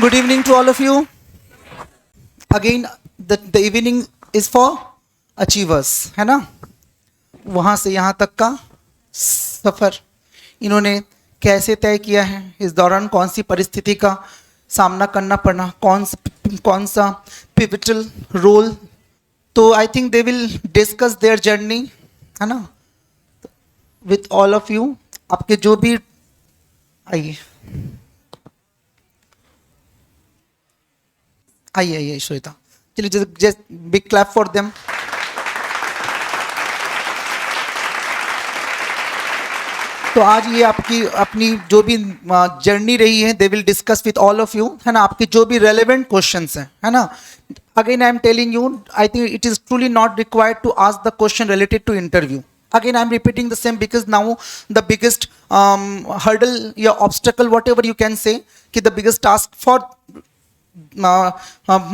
Good evening to all of you. Again, the evening is for achievers, है ना. वहाँ से यहाँ तक का सफ़र इन्होंने कैसे तय किया है, इस दौरान कौन सी परिस्थिति का सामना करना पड़ा, कौन सा पिवटल रोल. तो I think they will discuss their journey, है ना, विथ ऑल ऑफ यू. आपके जो भी आइए आइए श्वेता, चलिए just big clap for them. तो आज ये आपकी अपनी जो भी जर्नी रही है, they will discuss with all of you, है ना. आपके जो भी रेलेवेंट क्वेश्चंस हैं, है ना. Again I am telling you, I think it is truly not required to ask the question related to interview. Again, I'm repeating the same because now the biggest hurdle, your obstacle, whatever you can say, कि the biggest task for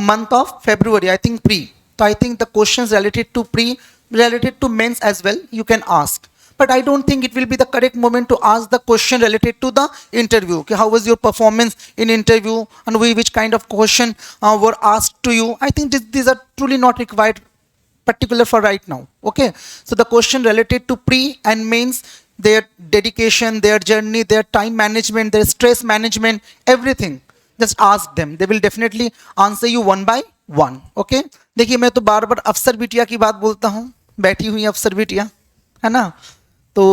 month of February, I think pre. So I think the questions related to pre, related to men's as well, you can ask. But I don't think it will be the correct moment to ask the question related to the interview. Okay, how was your performance in interview and which kind of question were asked to you? I think these are truly not required particular for right now. Okay, so the question related to pre and mains, their dedication, their journey, their time management, their stress management, everything, just ask them. They will definitely answer you one by one. Okay, देखिए मैं तो बार बार अफसर बिटिया की बात बोलता हूँ, बैठी हुई अफसर बिटिया, है ना. तो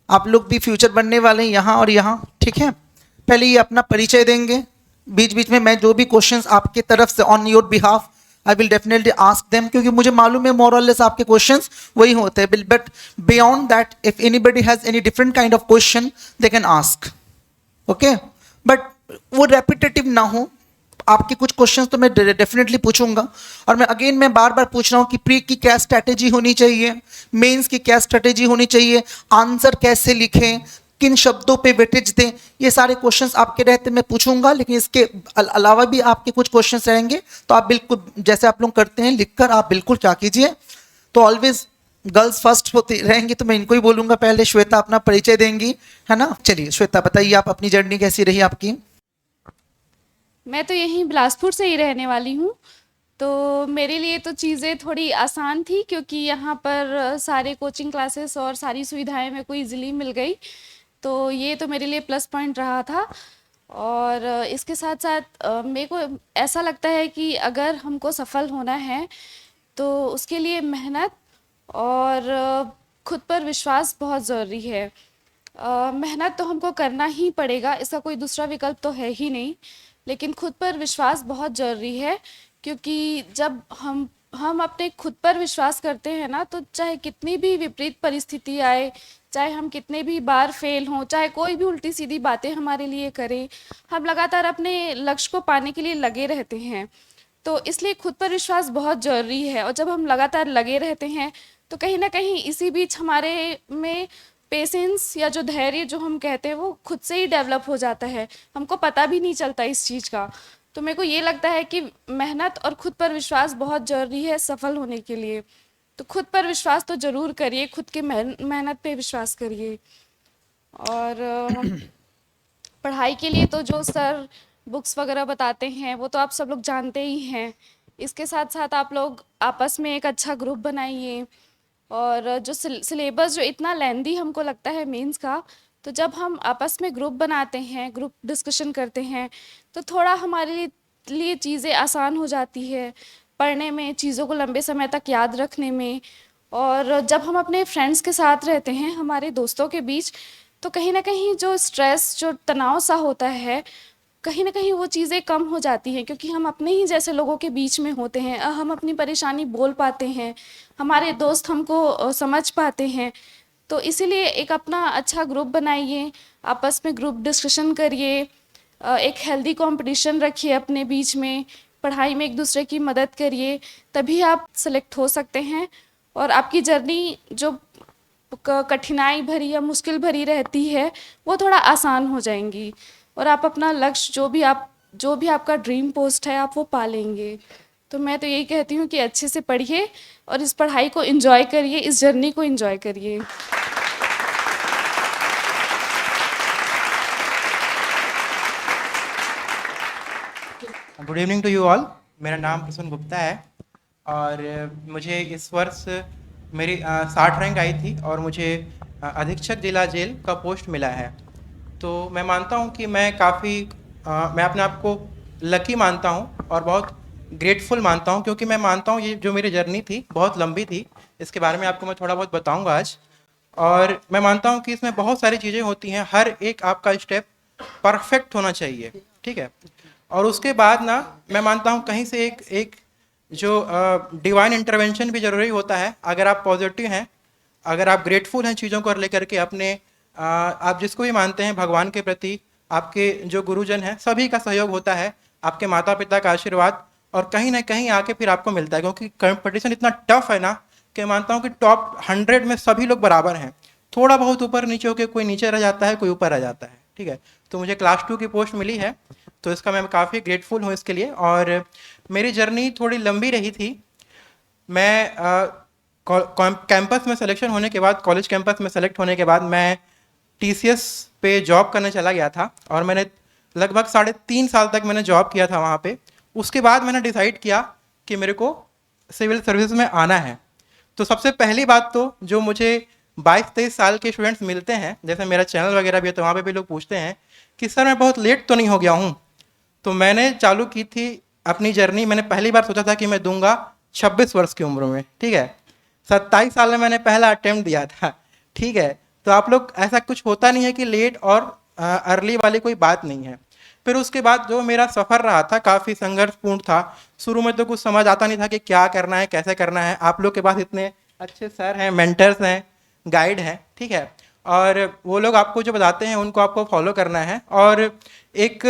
आप लोग भी फ्यूचर बनने वाले हैं यहाँ और यहाँ, ठीक है. पहले ये अपना परिचय देंगे, बीच बीच में मैं जो भी क्वेश्चंस आपके तरफ से on your behalf I will definitely ask them, क्योंकि मुझे मालूम है more or less आपके questions वही होते हैं. But beyond that, if anybody has any different kind of question, they can ask. Okay? But वो repetitive ना हो. आपके कुछ क्वेश्चंस तो मैं डेफिनेटली पूछूंगा, और मैं बार बार पूछ रहा हूँ कि प्री की क्या स्ट्रैटेजी होनी चाहिए, मेंस की क्या स्ट्रैटेजी होनी चाहिए, आंसर कैसे लिखें, किन शब्दों पे वेटेज दें. ये सारे क्वेश्चंस आपके रहते मैं पूछूंगा, लेकिन इसके अलावा भी आपके कुछ क्वेश्चंस रहेंगे. तो आप बिल्कुल जैसे आप लोग करते हैं लिखकर आप बिल्कुल क्या कीजिए. तो ऑलवेज गर्ल्स फर्स्ट होती रहेंगी, तो मैं इनको ही बोलूंगा. पहले श्वेता अपना परिचय देंगी, है ना. चलिए श्वेता बताइए, आप अपनी जर्नी कैसी रही आपकी. मैं तो यहीं बिलासपुर से ही रहने वाली हूँ, तो मेरे लिए तो चीज़ें थोड़ी आसान थी, क्योंकि यहाँ पर सारे कोचिंग क्लासेस और सारी सुविधाएं मेरे को इजीली मिल गई. तो ये तो मेरे लिए प्लस पॉइंट रहा था. और इसके साथ साथ मेरे को ऐसा लगता है कि अगर हमको सफल होना है तो उसके लिए मेहनत और खुद पर विश्वास बहुत ज़रूरी है. मेहनत तो हमको करना ही पड़ेगा, इसका कोई दूसरा विकल्प तो है ही नहीं. लेकिन खुद पर विश्वास बहुत ज़रूरी है, क्योंकि जब हम अपने खुद पर विश्वास करते हैं ना, तो चाहे कितनी भी विपरीत परिस्थिति आए, चाहे हम कितने भी बार फेल हों, चाहे कोई भी उल्टी सीधी बातें हमारे लिए करे, हम लगातार अपने लक्ष्य को पाने के लिए लगे रहते हैं. तो इसलिए खुद पर विश्वास बहुत ज़रूरी है. और जब हम लगातार लगे रहते हैं तो कहीं ना कहीं इसी बीच हमारे में पेशेंस या जो धैर्य जो हम कहते हैं वो खुद से ही डेवलप हो जाता है, हमको पता भी नहीं चलता इस चीज़ का. तो मेरे को ये लगता है कि मेहनत और खुद पर विश्वास बहुत ज़रूरी है सफल होने के लिए. तो खुद पर विश्वास तो ज़रूर करिए, खुद के मेहनत पे विश्वास करिए. और पढ़ाई के लिए तो जो सर बुक्स वगैरह बताते हैं वो तो आप सब लोग जानते ही हैं. इसके साथ साथ आप लोग आपस में एक अच्छा ग्रुप बनाइए. और जो सिलेबस जो इतना लेंदी हमको लगता है मेंस का, तो जब हम आपस में ग्रुप बनाते हैं, ग्रुप डिस्कशन करते हैं, तो थोड़ा हमारे लिए चीज़ें आसान हो जाती है पढ़ने में, चीज़ों को लंबे समय तक याद रखने में. और जब हम अपने फ्रेंड्स के साथ रहते हैं, हमारे दोस्तों के बीच, तो कहीं ना कहीं जो स्ट्रेस, जो तनाव सा होता है, कहीं ना कहीं वो चीज़ें कम हो जाती हैं, क्योंकि हम अपने ही जैसे लोगों के बीच में होते हैं. हम अपनी परेशानी बोल पाते हैं, हमारे दोस्त हमको समझ पाते हैं. तो इसीलिए एक अपना अच्छा ग्रुप बनाइए, आपस में ग्रुप डिस्कशन करिए, एक हेल्दी कंपटीशन रखिए अपने बीच में, पढ़ाई में एक दूसरे की मदद करिए, तभी आप सेलेक्ट हो सकते हैं. और आपकी जर्नी जो कठिनाई भरी या मुश्किल भरी रहती है वो थोड़ा आसान हो जाएंगी, और आप अपना लक्ष्य जो भी आपका ड्रीम पोस्ट है आप वो पा लेंगे. तो मैं तो यही कहती हूँ कि अच्छे से पढ़िए और इस पढ़ाई को एंजॉय करिए, इस जर्नी को एंजॉय करिए. Good evening to you all. मेरा नाम प्रसून गुप्ता है और मुझे इस वर्ष मेरी 60 रैंक आई थी और मुझे अधीक्षक जिला जेल का पोस्ट मिला है। तो मैं मानता हूँ कि मैं काफ़ी मैं अपने आप को लकी मानता हूँ और बहुत ग्रेटफुल मानता हूँ, क्योंकि मैं मानता हूँ ये जो मेरी जर्नी थी बहुत लंबी थी। इसके बारे में आपको मैं थोड़ा बहुत बताऊँगा आज। और मैं मानता हूँ कि इसमें बहुत सारी चीज़ें होती हैं, हर एक आपका स्टेप परफेक्ट होना चाहिए, ठीक है। और उसके बाद ना मैं मानता हूँ कहीं से एक एक जो डिवाइन इंटरवेंशन भी ज़रूरी होता है। अगर आप पॉजिटिव हैं, अगर आप ग्रेटफुल हैं चीज़ों को लेकर के, अपने आप जिसको भी मानते हैं भगवान के प्रति, आपके जो गुरुजन हैं सभी का सहयोग होता है, आपके माता पिता का आशीर्वाद, और कहीं ना कहीं आके फिर आपको मिलता है। क्योंकि कंपटीशन इतना टफ है ना कि मानता हूँ कि टॉप 100 में सभी लोग बराबर हैं। थोड़ा बहुत ऊपर नीचे होकर कोई नीचे रह जाता है, कोई ऊपर रह जाता है, ठीक है। तो मुझे क्लास 2 की पोस्ट मिली है, तो इसका मैं काफ़ी ग्रेटफुल हूँ इसके लिए। और मेरी जर्नी थोड़ी लंबी रही थी। मैं कैंपस में सिलेक्शन होने के बाद, कॉलेज कैंपस में सेलेक्ट होने के बाद मैं टीसीएस पे जॉब करने चला गया था और मैंने लगभग 3.5 साल तक मैंने जॉब किया था वहाँ पे। उसके बाद मैंने डिसाइड किया कि मेरे को सिविल सर्विस में आना है। तो सबसे पहली बात तो जो मुझे 22-23 साल के स्टूडेंट्स मिलते हैं, जैसे मेरा चैनल वगैरह भी है, तो वहाँ पे भी लोग पूछते हैं कि सर मैं बहुत लेट तो नहीं हो गया हूँ। तो मैंने चालू की थी अपनी जर्नी, मैंने पहली बार सोचा था कि मैं दूंगा 26 वर्ष की उम्र में, ठीक है। 27 साल में मैंने पहला अटेम्प्ट दिया था, ठीक है। तो आप लोग, ऐसा कुछ होता नहीं है कि लेट और अर्ली वाली कोई बात नहीं है। फिर उसके बाद जो मेरा सफ़र रहा था काफ़ी संघर्षपूर्ण था। शुरू में तो कुछ समझ आता नहीं था कि क्या करना है, कैसे करना है। आप लोग के पास इतने अच्छे सर हैं, मेंटर्स हैं, गाइड हैं, ठीक है, और वो लोग आपको जो बताते हैं उनको आपको फॉलो करना है। और एक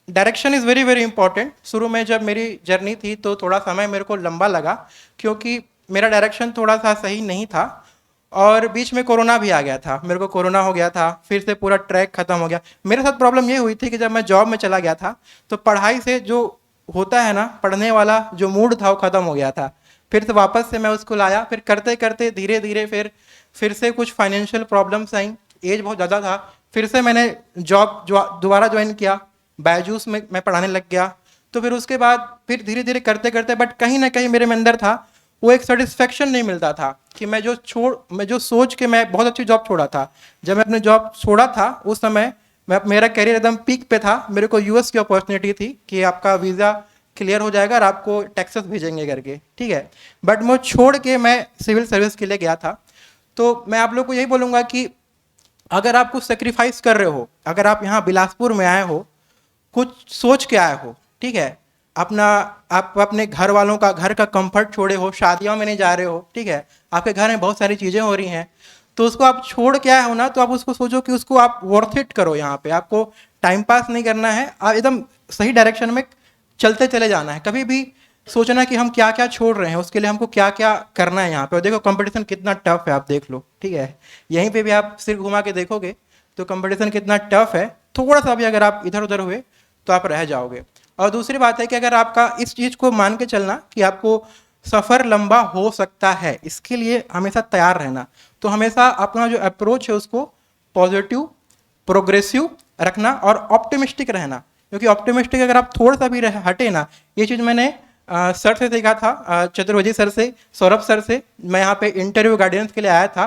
direction is very very important. शुरू में जब मेरी जर्नी थी तो थोड़ा समय मेरे को लंबा लगा, क्योंकि मेरा डायरेक्शन थोड़ा सा सही नहीं था। और बीच में कोरोना भी आ गया था, मेरे को कोरोना हो गया था, फिर से पूरा ट्रैक खत्म हो गया। मेरे साथ प्रॉब्लम ये हुई थी कि जब मैं जॉब में चला गया था तो पढ़ाई से जो होता है ना, पढ़ने वाला जो मूड था वो ख़त्म हो गया था। फिर से वापस से मैं उसको लाया, फिर करते करते धीरे धीरे फिर से कुछ फाइनेंशियल प्रॉब्लम्स आई, एज बहुत ज़्यादा था। फिर से मैंने जॉब दोबारा ज्वाइन किया, बायजूस में मैं पढ़ाने लग गया। तो फिर उसके बाद फिर धीरे धीरे करते करते, बट कहीं ना कहीं मेरे में अंदर था वो एक सेटिस्फेक्शन नहीं मिलता था कि मैं जो सोच के मैं बहुत अच्छी जॉब छोड़ा था। जब मैं अपनी जॉब छोड़ा था उस समय मेरा करियर एकदम पीक पे था। मेरे को यूएस की अपॉर्चुनिटी थी कि आपका वीज़ा क्लियर हो जाएगा और आपको टेक्सास भेजेंगे करके, ठीक है। बट मैं छोड़ के मैं सिविल सर्विस के लिए गया था। तो मैं आप लोग को यही बोलूँगा कि अगर आप कुछ सेक्रीफाइस कर रहे हो, अगर आप यहाँ बिलासपुर में आए हो, कुछ सोच के आए हो, ठीक है, आप अपने घर वालों का, घर का कंफर्ट छोड़े हो, शादियों में नहीं जा रहे हो, ठीक है, आपके घर में बहुत सारी चीज़ें हो रही हैं, तो उसको आप छोड़ के आए हो ना, तो आप उसको सोचो कि उसको आप वर्थ इट करो। यहाँ पे आपको टाइम पास नहीं करना है, आप एकदम सही डायरेक्शन में चलते चले जाना है। कभी भी सोचना कि हम क्या क्या छोड़ रहे हैं, उसके लिए हमको क्या क्या करना है यहाँ पे। और देखो कंपटीशन कितना टफ है, आप देख लो, ठीक है। यहीं पे भी आप सिर घुमा के देखोगे तो कंपटीशन कितना टफ है। थोड़ा सा भी अगर आप इधर उधर हुए तो आप रह जाओगे। और दूसरी बात है कि अगर आपका इस चीज़ को मान के चलना कि आपको सफ़र लंबा हो सकता है, इसके लिए हमेशा तैयार रहना। तो हमेशा अपना जो अप्रोच है उसको पॉजिटिव, प्रोग्रेसिव रखना और ऑप्टिमिस्टिक रहना। क्योंकि ऑप्टिमिस्टिक अगर आप थोड़ा सा भी हटे ना, ये चीज़ मैंने सर से सीखा था, चतुर्वेदी सर से, सौरभ सर से। मैं यहाँ पे इंटरव्यू गाइडेंस के लिए आया था,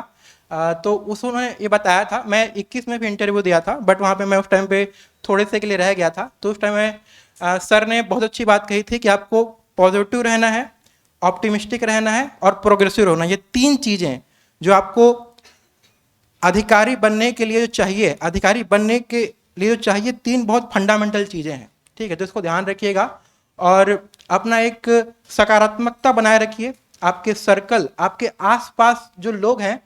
तो उन्होंने ये बताया था। मैं 21 में भी इंटरव्यू दिया था, बट वहाँ पे मैं उस टाइम पे थोड़े से के लिए रह गया था। तो उस टाइम में सर ने बहुत अच्छी बात कही थी कि आपको पॉजिटिव रहना है, ऑप्टिमिस्टिक रहना है और प्रोग्रेसिव रहना। ये 3 चीज़ें जो आपको अधिकारी बनने के लिए जो चाहिए, अधिकारी बनने के लिए जो चाहिए, 3 बहुत फंडामेंटल चीज़ें हैं, ठीक है। तो इसको ध्यान रखिएगा और अपना एक सकारात्मकता बनाए रखिए। आपके सर्कल, आपके आसपास जो लोग हैं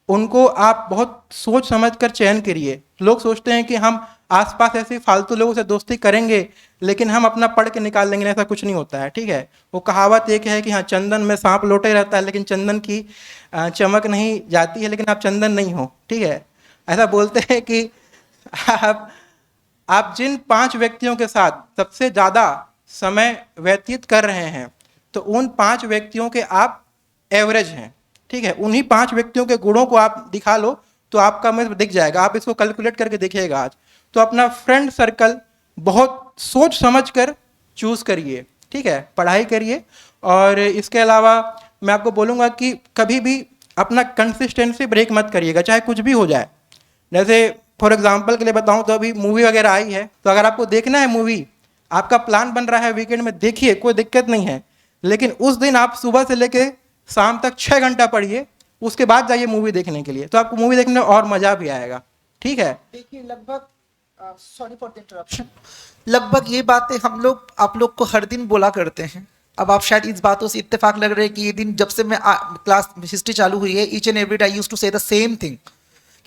उनको आप बहुत सोच समझ कर चयन करिए। लोग सोचते हैं कि हम आसपास ऐसे फालतू लोगों से दोस्ती करेंगे लेकिन हम अपना पढ़ के निकाल लेंगे, ऐसा कुछ नहीं होता है, ठीक है। वो कहावत एक है कि हाँ, चंदन में सांप लोटे रहता है लेकिन चंदन की चमक नहीं जाती है, लेकिन आप चंदन नहीं हो, ठीक है। ऐसा बोलते हैं कि आप जिन 5 व्यक्तियों के साथ सबसे ज़्यादा समय व्यतीत कर रहे हैं तो उन 5 व्यक्तियों के आप एवरेज हैं, ठीक है। उन्हीं 5 व्यक्तियों के गुणों को आप दिखा लो तो आपका में दिख जाएगा। आप इसको कैलकुलेट करके देखिएगा आज। तो अपना फ्रेंड सर्कल बहुत सोच समझ कर चूज़ करिए, ठीक है, पढ़ाई करिए। और इसके अलावा मैं आपको बोलूँगा कि कभी भी अपना कंसिस्टेंसी ब्रेक मत करिएगा, चाहे कुछ भी हो जाए। जैसे फॉर एग्जांपल के लिए बताऊं तो अभी मूवी वगैरह आई है, तो अगर आपको देखना है मूवी, आपका प्लान बन रहा है वीकेंड में, देखिए, कोई दिक्कत नहीं है। लेकिन उस दिन आप सुबह से लेके शाम तक 6 घंटा पढ़िए, उसके बाद जाइए मूवी देखने के लिए, तो आपको मूवी देखने में और मज़ा भी आएगा, ठीक है। देखिए लगभग सॉरी फॉर द इंटरप्शन, लगभग ये बातें हम लोग आप लोग को हर दिन बोला करते हैं। अब आप शायद इस बातों से इत्तेफाक लग रहे हैं कि ये दिन जब से मैं क्लास हिस्ट्री चालू हुई है, each and every day I used to say the same thing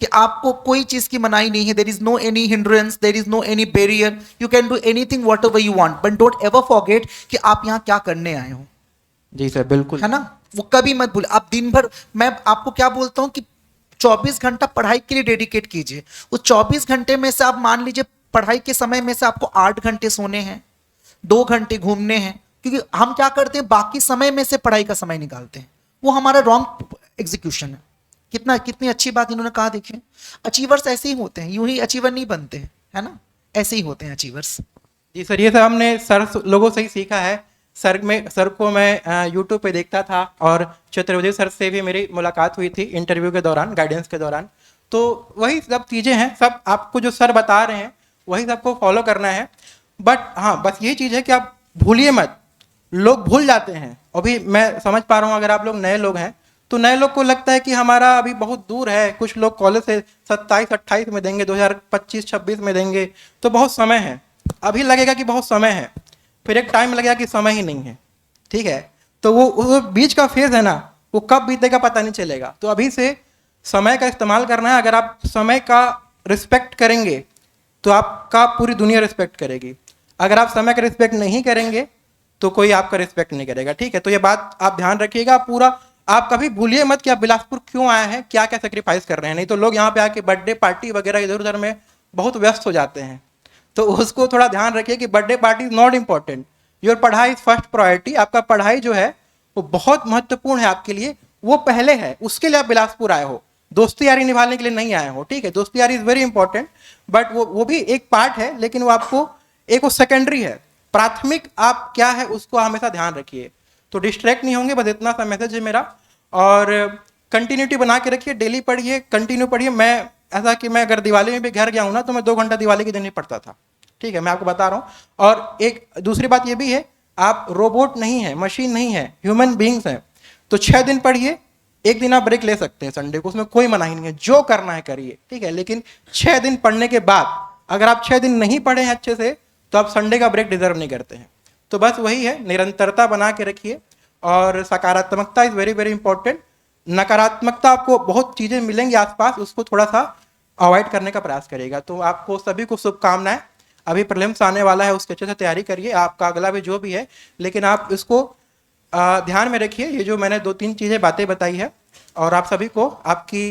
कि आपको कोई चीज की मनाही नहीं है। There is no any hindrance, there is no any barrier, you can do anything whatever you want, but don't ever forget कि आप यहाँ क्या करने आए हो। जी सर, बिल्कुल, है ना, वो कभी मत भूल। आप दिन भर, मैं आपको क्या बोलता हूँ कि 24 घंटा पढ़ाई के लिए डेडिकेट कीजिए। उस 24 घंटे में से आप मान लीजिए पढ़ाई के समय में से आपको 8 घंटे सोने हैं, 2 घंटे घूमने हैं, क्योंकि हम क्या करते हैं बाकी समय में से पढ़ाई का समय निकालते हैं, वो हमारा रॉन्ग एग्जीक्यूशन है। कितनी अच्छी बात इन्होंने कहा, देखिए अचीवर्स ऐसे ही होते हैं, यूं ही अचीवर नहीं बनते हैं, है ना, ऐसे ही होते हैं अचीवर्स। जी सर, ये सब हमने सर लोगों से ही सीखा है। सर को मैं यूट्यूब पे देखता था, और चतुर्वेदी सर से भी मेरी मुलाकात हुई थी इंटरव्यू के दौरान, गाइडेंस के दौरान। तो वही सब चीज़ें हैं, सब आपको जो सर बता रहे हैं वही सबको फॉलो करना है। बट हाँ, बस यही चीज़ है कि आप भूलिए मत, लोग भूल जाते हैं। अभी मैं समझ पा रहा हूँ, अगर आप लोग नए लोग हैं तो नए लोग को लगता है कि हमारा अभी बहुत दूर है, कुछ लोग कॉलेज से 27-28 में देंगे, 2025-26 में देंगे, तो बहुत समय है। अभी लगेगा कि बहुत समय है, फिर एक टाइम लगेगा कि समय ही नहीं है, ठीक है। तो वो बीच का फेज है ना, वो कब बीतेगा पता नहीं चलेगा। तो अभी से समय का इस्तेमाल करना है। अगर आप समय का रिस्पेक्ट करेंगे तो आपका पूरी दुनिया रिस्पेक्ट करेगी। अगर आप समय का रिस्पेक्ट नहीं करेंगे तो कोई आपका रिस्पेक्ट नहीं करेगा, ठीक है। तो ये बात आप ध्यान रखिएगा पूरा। आप कभी भूलिए मत कि आप बिलासपुर क्यों आए हैं, क्या क्या सेक्रीफाइस कर रहे हैं। नहीं तो लोग यहाँ पे आके बर्थडे पार्टी वगैरह इधर उधर में बहुत व्यस्त हो जाते हैं, तो उसको थोड़ा ध्यान रखिए कि birthday party is not important, your पढ़ाई इज फर्स्ट प्रायोरिटी। आपका पढ़ाई जो है वो बहुत महत्वपूर्ण है आपके लिए, वो पहले है, उसके लिए आप बिलासपुर आए हो, दोस्ती यारी निभाने के लिए नहीं आए हो, ठीक है। दोस्ती यारी इज वेरी इंपॉर्टेंट, बट वो भी एक पार्ट है, लेकिन वो आपको एक वो सेकेंडरी है। प्राथमिक आप क्या है उसको हमेशा ध्यान रखिए, तो डिस्ट्रैक्ट नहीं होंगे। बस इतना सा मैसेज है मेरा। और कंटिन्यूटी बना के रखिए, डेली पढ़िए, कंटिन्यू पढ़िए। मैं ऐसा कि मैं अगर दिवाली में भी घर गया हूँ ना, तो मैं 2 घंटा दिवाली के दिन ही पढ़ता था, ठीक है, मैं आपको बता रहा हूँ। और एक दूसरी बात ये भी है, आप रोबोट नहीं है, मशीन नहीं है, ह्यूमन बींग्स हैं। तो 6 दिन पढ़िए, एक दिन आप ब्रेक ले सकते हैं संडे को, उसमें कोई मनाही नहीं है, जो करना है करिए, ठीक है। लेकिन 6 दिन पढ़ने के बाद अगर आप 6 दिन नहीं पढ़े हैं अच्छे से, तो आप संडे का ब्रेक डिजर्व नहीं करते हैं। तो बस वही है, निरंतरता बना के रखिए। और सकारात्मकता इज वेरी वेरी इंपॉर्टेंट। नकारात्मकता आपको बहुत चीज़ें मिलेंगी आसपास, उसको थोड़ा सा अवॉइड करने का प्रयास करिएगा। तो आपको सभी को शुभकामनाएं। अभी प्रीलिम्स आने वाला है, उसके अच्छे से तैयारी करिए, आपका अगला भी जो भी है, लेकिन आप इसको ध्यान में रखिए, ये जो मैंने 2-3 चीज़ें बातें बताई है। और आप सभी को आपकी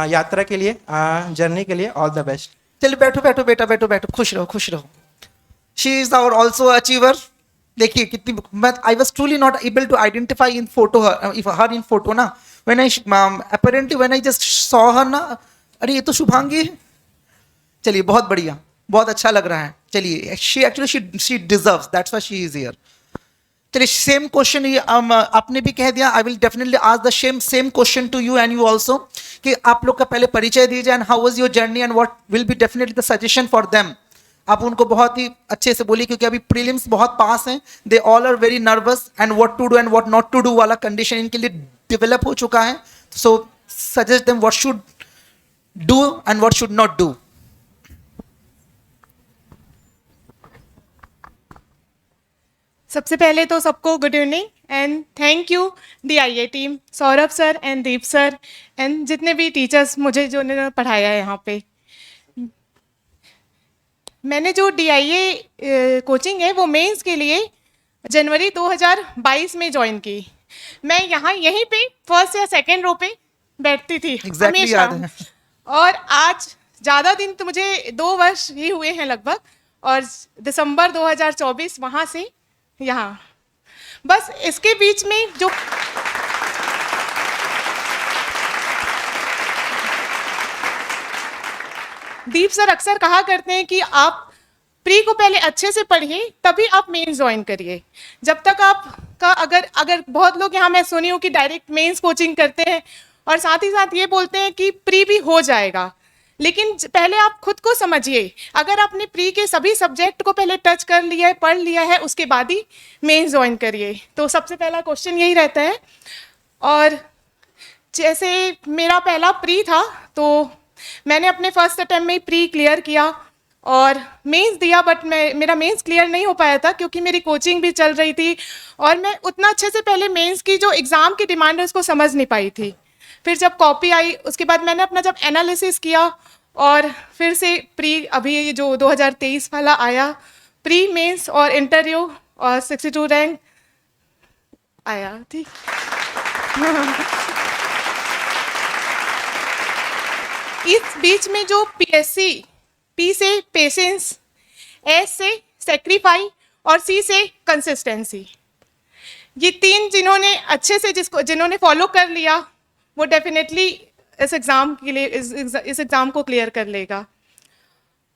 यात्रा के लिए, जर्नी के लिए ऑल द बेस्ट। चलिए बैठो बैठो बेटा, बैठो बैठो, खुश रहो खुश रहो। She is our also achiever. देखिए कितनी, मैं I was truly not able to identify in photo her in photo ना, when I apparently when I just saw her ना, अरे ये तो शुभांगी है। चलिए बहुत बढ़िया, बहुत अच्छा लग रहा है। चलिए she actually she deserves, that's why she is here. चलिए सेम क्वेश्चन ये आपने भी कह दिया, I will definitely ask the same question to you and you also, कि आप लोग का पहले परिचय दीजिए and how was your journey and what will be definitely the suggestion for them. आप उनको बहुत ही अच्छे से बोलिए, क्योंकि अभी प्रीलिम्स बहुत पास हैं, they all are very nervous and what to do and what not to do वाला कंडीशन इनके लिए डेवलप हो चुका है। So suggest them what should do and what should not do. सबसे पहले तो सबको good evening and thank you DIA team, Saurabh sir and Deep sir and जितने भी टीचर्स मुझे जो ने पढ़ाया है यहाँ पे। मैंने जो DIA कोचिंग है वो मेंस के लिए जनवरी 2022 में ज्वाइन की। मैं यहाँ यहीं पे फर्स्ट या सेकंड रो पे बैठती थी Exactly याद है। और आज ज़्यादा दिन तो मुझे 2 वर्ष ही हुए हैं लगभग, और दिसंबर 2024 वहाँ से यहाँ। बस इसके बीच में जो दीप सर अक्सर कहा करते हैं कि आप प्री को पहले अच्छे से पढ़िए, तभी आप मेंस ज्वाइन करिए। जब तक आपका अगर बहुत लोग यहाँ मैं सुनी हूँ कि डायरेक्ट मेंस कोचिंग करते हैं और साथ ही साथ ये बोलते हैं कि प्री भी हो जाएगा, लेकिन पहले आप खुद को समझिए। अगर आपने प्री के सभी सब्जेक्ट को पहले टच कर लिया है, पढ़ लिया है, उसके बाद ही मेंस ज्वाइन करिए। तो सबसे पहला क्वेश्चन यही रहता है। और जैसे मेरा पहला प्री था, तो मैंने अपने फर्स्ट अटेम्प्ट में ही प्री क्लियर किया और मेंस दिया, बट मेरा मेंस क्लियर नहीं हो पाया था क्योंकि मेरी कोचिंग भी चल रही थी और मैं उतना अच्छे से पहले मेंस की जो एग्ज़ाम की डिमांड है उसको समझ नहीं पाई थी। फिर जब कॉपी आई, उसके बाद मैंने अपना जब एनालिसिस किया और फिर से प्री, अभी ये जो 2023 वाला आया, प्री मेंस और इंटरव्यू और 62 रैंक आया। ठीक। इस बीच में जो पीएससी, पी से पेशेंस, एस से सेक्रीफाई और सी से कंसिस्टेंसी, ये तीन जिन्होंने अच्छे से जिन्होंने फॉलो कर लिया वो डेफिनेटली इस एग्ज़ाम के लिए इस एग्ज़ाम को क्लियर कर लेगा।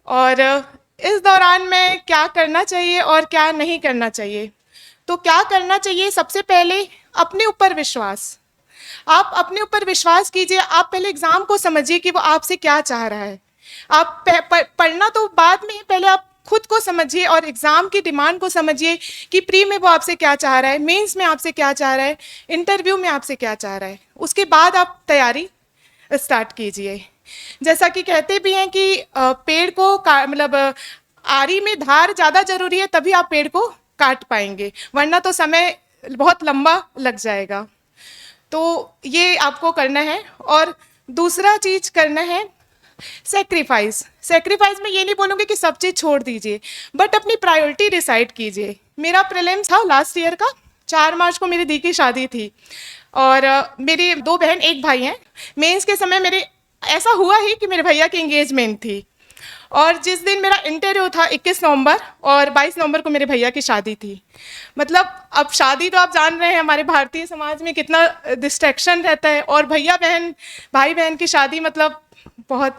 और इस दौरान में क्या करना चाहिए और क्या नहीं करना चाहिए, तो क्या करना चाहिए, सबसे पहले अपने ऊपर विश्वास। आप अपने ऊपर विश्वास कीजिए। आप पहले एग्ज़ाम को समझिए कि वो आपसे क्या चाह रहा है। आप पढ़ना तो बाद में, पहले आप खुद को समझिए और एग्ज़ाम की डिमांड को समझिए कि प्री में वो आपसे क्या चाह रहा है, मेंस में आपसे क्या चाह रहा है, इंटरव्यू में आपसे क्या चाह रहा है। उसके बाद आप तैयारी स्टार्ट कीजिए। जैसा कि कहते भी हैं कि पेड़ को मतलब आरी में धार ज़्यादा ज़रूरी है, तभी आप पेड़ को काट पाएंगे, वरना तो समय बहुत लंबा लग जाएगा। तो ये आपको करना है। और दूसरा चीज़ करना है सेक्रीफाइस। सेक्रीफाइस में ये नहीं बोलूँगी कि सब चीज़ छोड़ दीजिए, बट अपनी प्रायोरिटी डिसाइड कीजिए। मेरा प्रीलिम्स था लास्ट ईयर का, 4 मार्च को मेरी दी की शादी थी और मेरी 2 बहन 1 भाई हैं। मेंस के समय मेरे ऐसा हुआ ही कि मेरे भैया की एंगेजमेंट थी और जिस दिन मेरा इंटरव्यू था 21 नवंबर और 22 नवंबर को मेरे भैया की शादी थी। मतलब अब शादी तो आप जान रहे हैं हमारे भारतीय समाज में कितना डिस्ट्रैक्शन रहता है, और भाई बहन की शादी मतलब बहुत।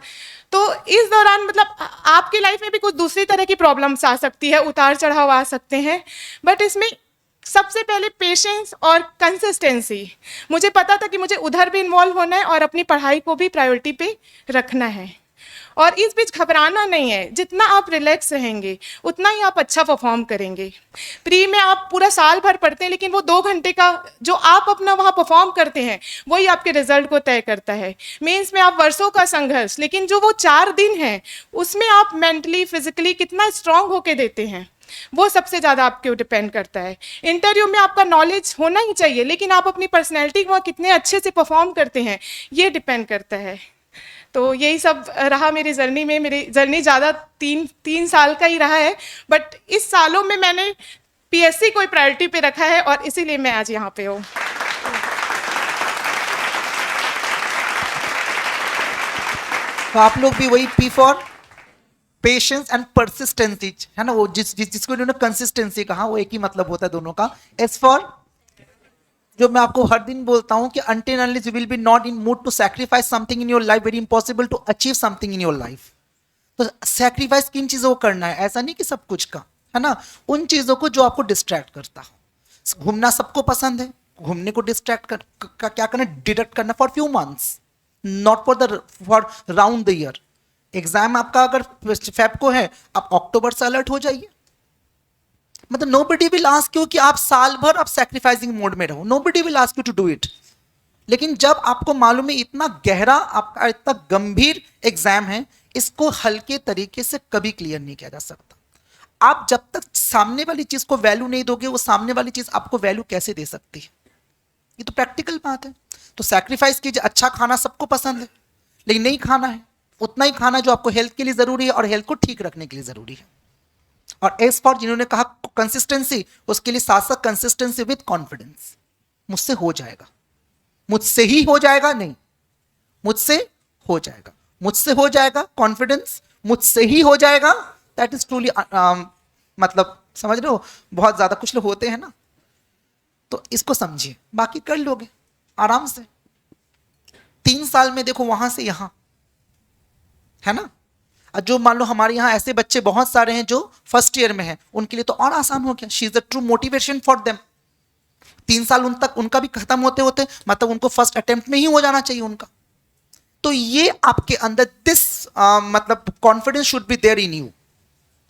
तो इस दौरान मतलब आपकी लाइफ में भी कुछ दूसरी तरह की प्रॉब्लम्स आ सकती है, उतार चढ़ाव आ सकते हैं, बट इसमें सबसे पहले पेशेंस और कंसिस्टेंसी। मुझे पता था कि मुझे उधर भी इन्वॉल्व होना है और अपनी पढ़ाई को भी प्रायोरिटी पे रखना है। और इस बीच घबराना नहीं है। जितना आप रिलैक्स रहेंगे उतना ही आप अच्छा परफॉर्म करेंगे। प्री में आप पूरा साल भर पढ़ते हैं, लेकिन वो 2 घंटे का जो आप अपना वहाँ परफॉर्म करते हैं वही आपके रिजल्ट को तय करता है। मेंस में आप वर्षों का संघर्ष, लेकिन जो वो 4 दिन हैं उसमें आप मेंटली फिजिकली कितना स्ट्रांग होके देते हैं वो सबसे ज़्यादा आपके ऊपर डिपेंड करता है। इंटरव्यू में आपका नॉलेज होना ही चाहिए, लेकिन आप अपनी पर्सनैलिटी को कितने अच्छे से परफॉर्म करते हैं ये डिपेंड करता है। तो यही सब रहा मेरी जर्नी में। मेरी जर्नी ज़्यादा 3 साल का ही रहा है, बट इस सालों में मैंने पीएससी को प्रायोरिटी पे रखा है और इसीलिए मैं आज यहाँ पे हूँ। तो आप लोग भी वही P for patience and persistency है ना, वो जिसको इन्होंने कंसिस्टेंसी कहा वो एक ही मतलब होता है दोनों का। एस फॉर, जो मैं आपको हर दिन बोलता हूं कि until unless you will be not in mood to sacrifice something in your life, very impossible to achieve something in your life। तो सैक्रिफाइस किन चीजों को करना है, ऐसा नहीं कि सब कुछ का, है ना, उन चीजों को जो आपको डिस्ट्रैक्ट करता हो। घूमना सबको पसंद है, घूमने को डिस्ट्रैक्ट क्या करना, डिडक्ट करना for few months, not for round the year. Exam आपका अगर फेब को है, आप अक्टूबर से अलर्ट हो जाइए। मतलब नोबडी विल आस्क यू कि आप साल भर आप सैक्रिफाइसिंग मोड में रहो, nobody will ask you to do it. लेकिन जब आपको मालूम है इतना गहरा, आपका इतना गंभीर एग्जाम है, इसको हल्के तरीके से कभी क्लियर नहीं किया जा सकता। आप जब तक सामने वाली चीज को वैल्यू नहीं दोगे, वो सामने वाली चीज आपको वैल्यू कैसे दे सकती है? ये तो प्रैक्टिकल बात है। तो सैक्रिफाइस कीजिए। अच्छा खाना सबको पसंद है, लेकिन नहीं खाना है उतना ही खाना जो आपको हेल्थ के लिए जरूरी है और हेल्थ को ठीक रखने के लिए जरूरी है। और एस फॉर, जिन्होंने कहा कंसिस्टेंसी, उसके लिए साथ साथ कंसिस्टेंसी विद कॉन्फिडेंस। मुझसे हो जाएगा, मुझसे ही हो जाएगा नहीं, मुझसे हो जाएगा, मुझसे हो जाएगा, कॉन्फिडेंस, मुझसे ही हो जाएगा, दैट इज ट्रूली मतलब समझ रहे हो, बहुत ज्यादा कुछ लोग होते हैं ना, तो इसको समझिए, बाकी कर लोगे आराम से। 3 साल में देखो वहां से यहां, है ना। और जो मान लो हमारे यहाँ ऐसे बच्चे बहुत सारे हैं जो फर्स्ट ईयर में हैं, उनके लिए तो और आसान हो गया. She is the true motivation for them. 3 साल उन तक उनका भी खत्म होते होते मतलब उनको फर्स्ट अटेम्प्ट में ही हो जाना चाहिए उनका. तो ये आपके अंदर दिस मतलब confidence should be there in you.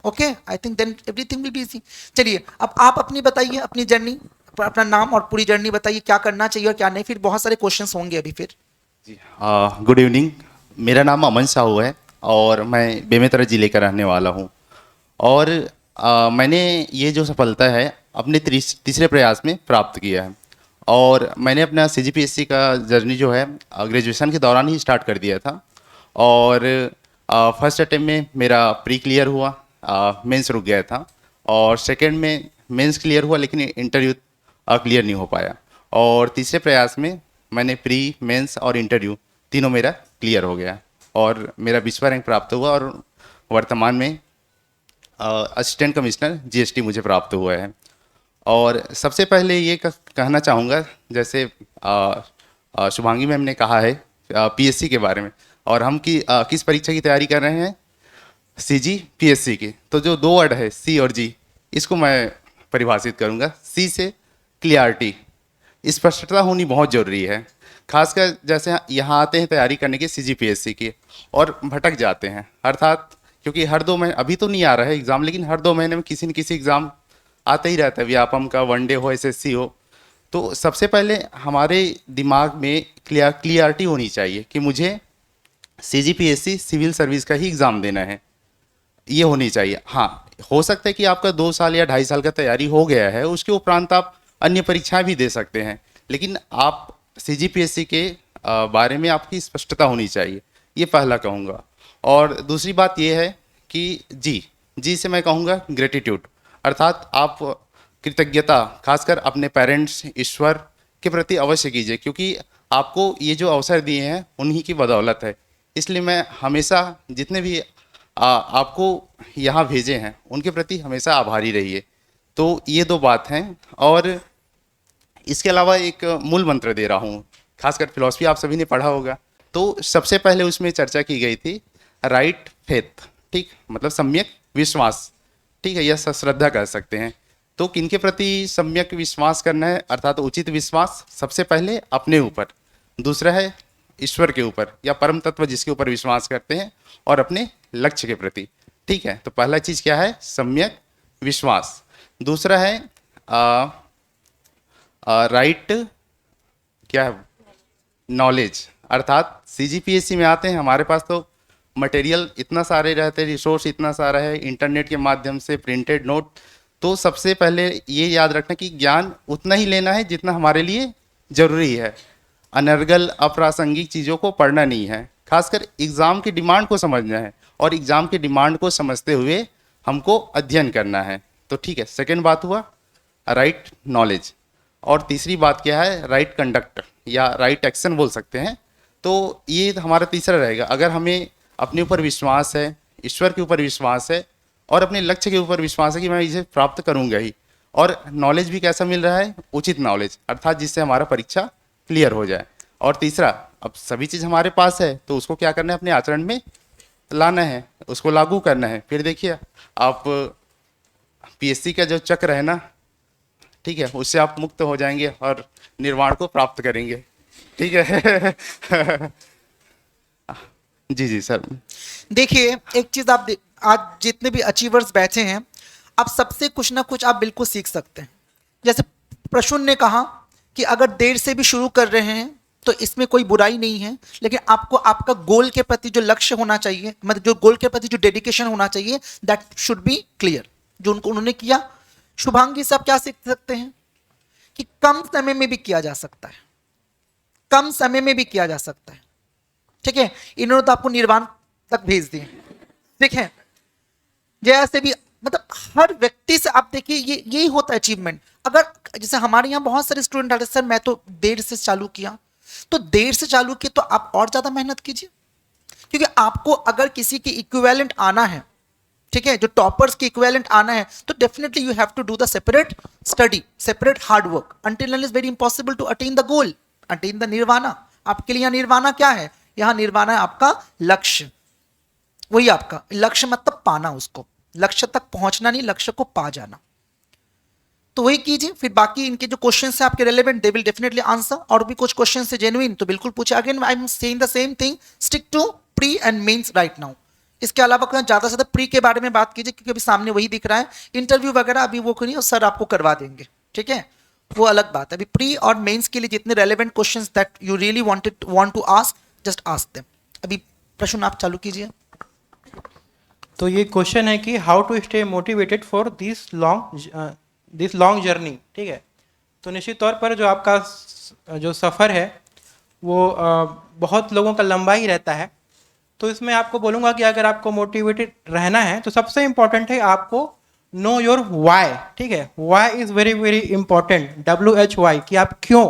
Okay, I think then everything will be easy. चलिए अब आप अपनी बताइए, अपनी जर्नी, अपना नाम और पूरी जर्नी बताइए, क्या करना चाहिए और क्या नहीं. फिर बहुत सारे क्वेश्चंस होंगे अभी फिर. जी, गुड इवनिंग. मेरा नाम अमन साहू है और मैं बेमेतरा ज़िले का रहने वाला हूँ. और मैंने ये जो सफलता है अपने तीसरे प्रयास में प्राप्त किया है. और मैंने अपना CGPSC का जर्नी जो है ग्रेजुएशन के दौरान ही स्टार्ट कर दिया था. और फर्स्ट अटेम्प्ट में मेरा प्री क्लियर हुआ, मेंस रुक गया था. और सेकंड में मेंस क्लियर हुआ लेकिन इंटरव्यू क्लियर नहीं हो पाया. और तीसरे प्रयास में मैंने प्री, मेंस और इंटरव्यू तीनों मेरा क्लियर हो गया और मेरा 20वां रैंक प्राप्त हुआ. और वर्तमान में असिस्टेंट कमिश्नर GST मुझे प्राप्त हुआ है. और सबसे पहले ये कहना चाहूँगा, जैसे शुभांगी मैम ने कहा है PSC के बारे में, और हम किस परीक्षा की तैयारी कर रहे हैं, CGPSC की. तो जो 2 वर्ड है C और G, इसको मैं परिभाषित करूँगा. C से क्लियरिटी, स्पष्टता होनी बहुत ज़रूरी है. खासकर जैसे यहाँ आते हैं तैयारी करने के CGPSC की और भटक जाते हैं, अर्थात क्योंकि हर 2 महीने, अभी तो नहीं आ रहा है एग्ज़ाम, लेकिन हर 2 महीने में किसी न किसी एग्ज़ाम आता ही रहता है, व्यापम का, वनडे हो, SSC हो. तो सबसे पहले हमारे दिमाग में क्लियरिटी होनी चाहिए कि मुझे CGPSC सिविल सर्विस का ही एग्ज़ाम देना है, ये होनी चाहिए. हाँ, हो सकता है कि आपका 2 साल या 2.5 साल का तैयारी हो गया है, उसके उपरांत आप अन्य परीक्षाएं भी दे सकते हैं, लेकिन आप CGPSC के बारे में आपकी स्पष्टता होनी चाहिए, ये पहला कहूँगा. और दूसरी बात ये है कि जी से मैं कहूँगा ग्रेटिट्यूड, अर्थात आप कृतज्ञता खासकर अपने पेरेंट्स, ईश्वर के प्रति अवश्य कीजिए, क्योंकि आपको ये जो अवसर दिए हैं उन्हीं की बदौलत है. इसलिए मैं हमेशा जितने भी आपको यहाँ भेजे हैं उनके प्रति हमेशा आभारी रहिए. तो ये 2 बात हैं. और इसके अलावा एक मूल मंत्र दे रहा हूँ, खासकर फिलॉसफी आप सभी ने पढ़ा होगा, तो सबसे पहले उसमें चर्चा की गई थी राइट फेथ, ठीक, मतलब सम्यक विश्वास, ठीक है, यह श्रद्धा कर सकते हैं. तो किनके प्रति सम्यक विश्वास करना है, अर्थात उचित विश्वास सबसे पहले अपने ऊपर, दूसरा है ईश्वर के ऊपर या परम तत्व जिसके ऊपर विश्वास करते हैं, और अपने लक्ष्य के प्रति. ठीक है, तो पहला चीज़ क्या है, सम्यक विश्वास. दूसरा है राइट क्या है, नॉलेज, अर्थात CGPSC में आते हैं, हमारे पास तो मटेरियल इतना सारे रहते हैं, रिसोर्स इतना सारा है, इंटरनेट के माध्यम से प्रिंटेड नोट. तो सबसे पहले ये याद रखना कि ज्ञान उतना ही लेना है जितना हमारे लिए ज़रूरी है. अनर्गल अप्रासंगिक चीज़ों को पढ़ना नहीं है, खासकर एग्ज़ाम की डिमांड को समझना है, और एग्ज़ाम की डिमांड को समझते हुए हमको अध्ययन करना है. तो ठीक है, सेकेंड बात हुआ राइट नॉलेज. और तीसरी बात क्या है, राइट कंडक्ट या राइट एक्शन बोल सकते हैं. तो ये हमारा तीसरा रहेगा. अगर हमें अपने ऊपर विश्वास है, ईश्वर के ऊपर विश्वास है, और अपने लक्ष्य के ऊपर विश्वास है कि मैं इसे प्राप्त करूंगा ही, और नॉलेज भी कैसा मिल रहा है, उचित नॉलेज, अर्थात जिससे हमारा परीक्षा क्लियर हो जाए. और तीसरा, अब सभी चीज़ हमारे पास है तो उसको क्या करना है, अपने आचरण में लाना है, उसको लागू करना है. फिर देखिए आप PSC का जो चक्र है ना, ठीक है, उससे आप मुक्त हो जाएंगे और निर्वाण को प्राप्त करेंगे. ठीक है. जी सर. देखिए एक चीज आप आज जितने भी अचीवर्स बैठे हैं, आप सबसे कुछ ना कुछ आप बिल्कुल सीख सकते हैं. जैसे प्रसून ने कहा कि अगर देर से भी शुरू कर रहे हैं तो इसमें कोई बुराई नहीं है, लेकिन आपको आपका गोल के प्रति जो लक्ष्य होना चाहिए, मतलब जो गोल के प्रति जो डेडिकेशन होना चाहिए, दैट शुड बी क्लियर, जो उन्होंने किया. शुभांगी से आप क्या सीख सकते हैं कि कम समय में भी किया जा सकता है, कम समय में भी किया जा सकता है. ठीक है, इन्होंने तो आपको निर्वाण तक भेज दिए. ठीक है, जैसे भी मतलब हर व्यक्ति से आप देखिए ये यही होता है अचीवमेंट. अगर जैसे हमारे यहाँ बहुत सारे स्टूडेंट आते, सर मैं तो देर से चालू किया, तो देर से चालू किया तो आप और ज्यादा मेहनत कीजिए, क्योंकि आपको अगर किसी की इक्विवेलेंट आना है, ठीक है, जो टॉपर्स की इक्विवेलेंट आना है, तो definitely you have to do the separate study, separate hard work, until it is very impossible to attain the goal, attain the nirvana. आपके लिए यहाँ निर्वाणा क्या है, यहाँ निर्वाणा है आपका लक्ष्य. वही आपका लक्ष्य, मतलब पाना, उसको लक्ष्य तक पहुंचना नहीं, लक्ष्य को पा जाना। तो वही कीजिए। फिर बाकी इनके जो क्वेश्चन है आपके relevant, they will definitely answer. और भी कुछ क्वेश्चन है जेन्युइन तो बिल्कुल पूछे। Again I am saying the same thing, stick to pre and mains right now. इसके अलावा ज्यादा से ज्यादा प्री के बारे में बात कीजिए, क्योंकि अभी सामने वही दिख रहा है। इंटरव्यू वगैरह अभी वो करिए और सर आपको करवा देंगे, ठीक है, वो अलग बात है। अभी प्री और मेंस के लिए जितने relevant questions that you really want to ask, just ask them. अभी प्रश्न आप चालू कीजिए। तो ये क्वेश्चन है कि how to stay motivated for this long journey, ठीक है। तो निश्चित तौर पर जो आपका जो सफ़र है वो बहुत लोगों का लंबा ही रहता है। तो इसमें आपको बोलूँगा कि अगर आपको मोटिवेटेड रहना है तो सबसे इम्पॉर्टेंट है आपको नो योर वाई, ठीक है। Why is very very important, WHY, कि आप क्यों,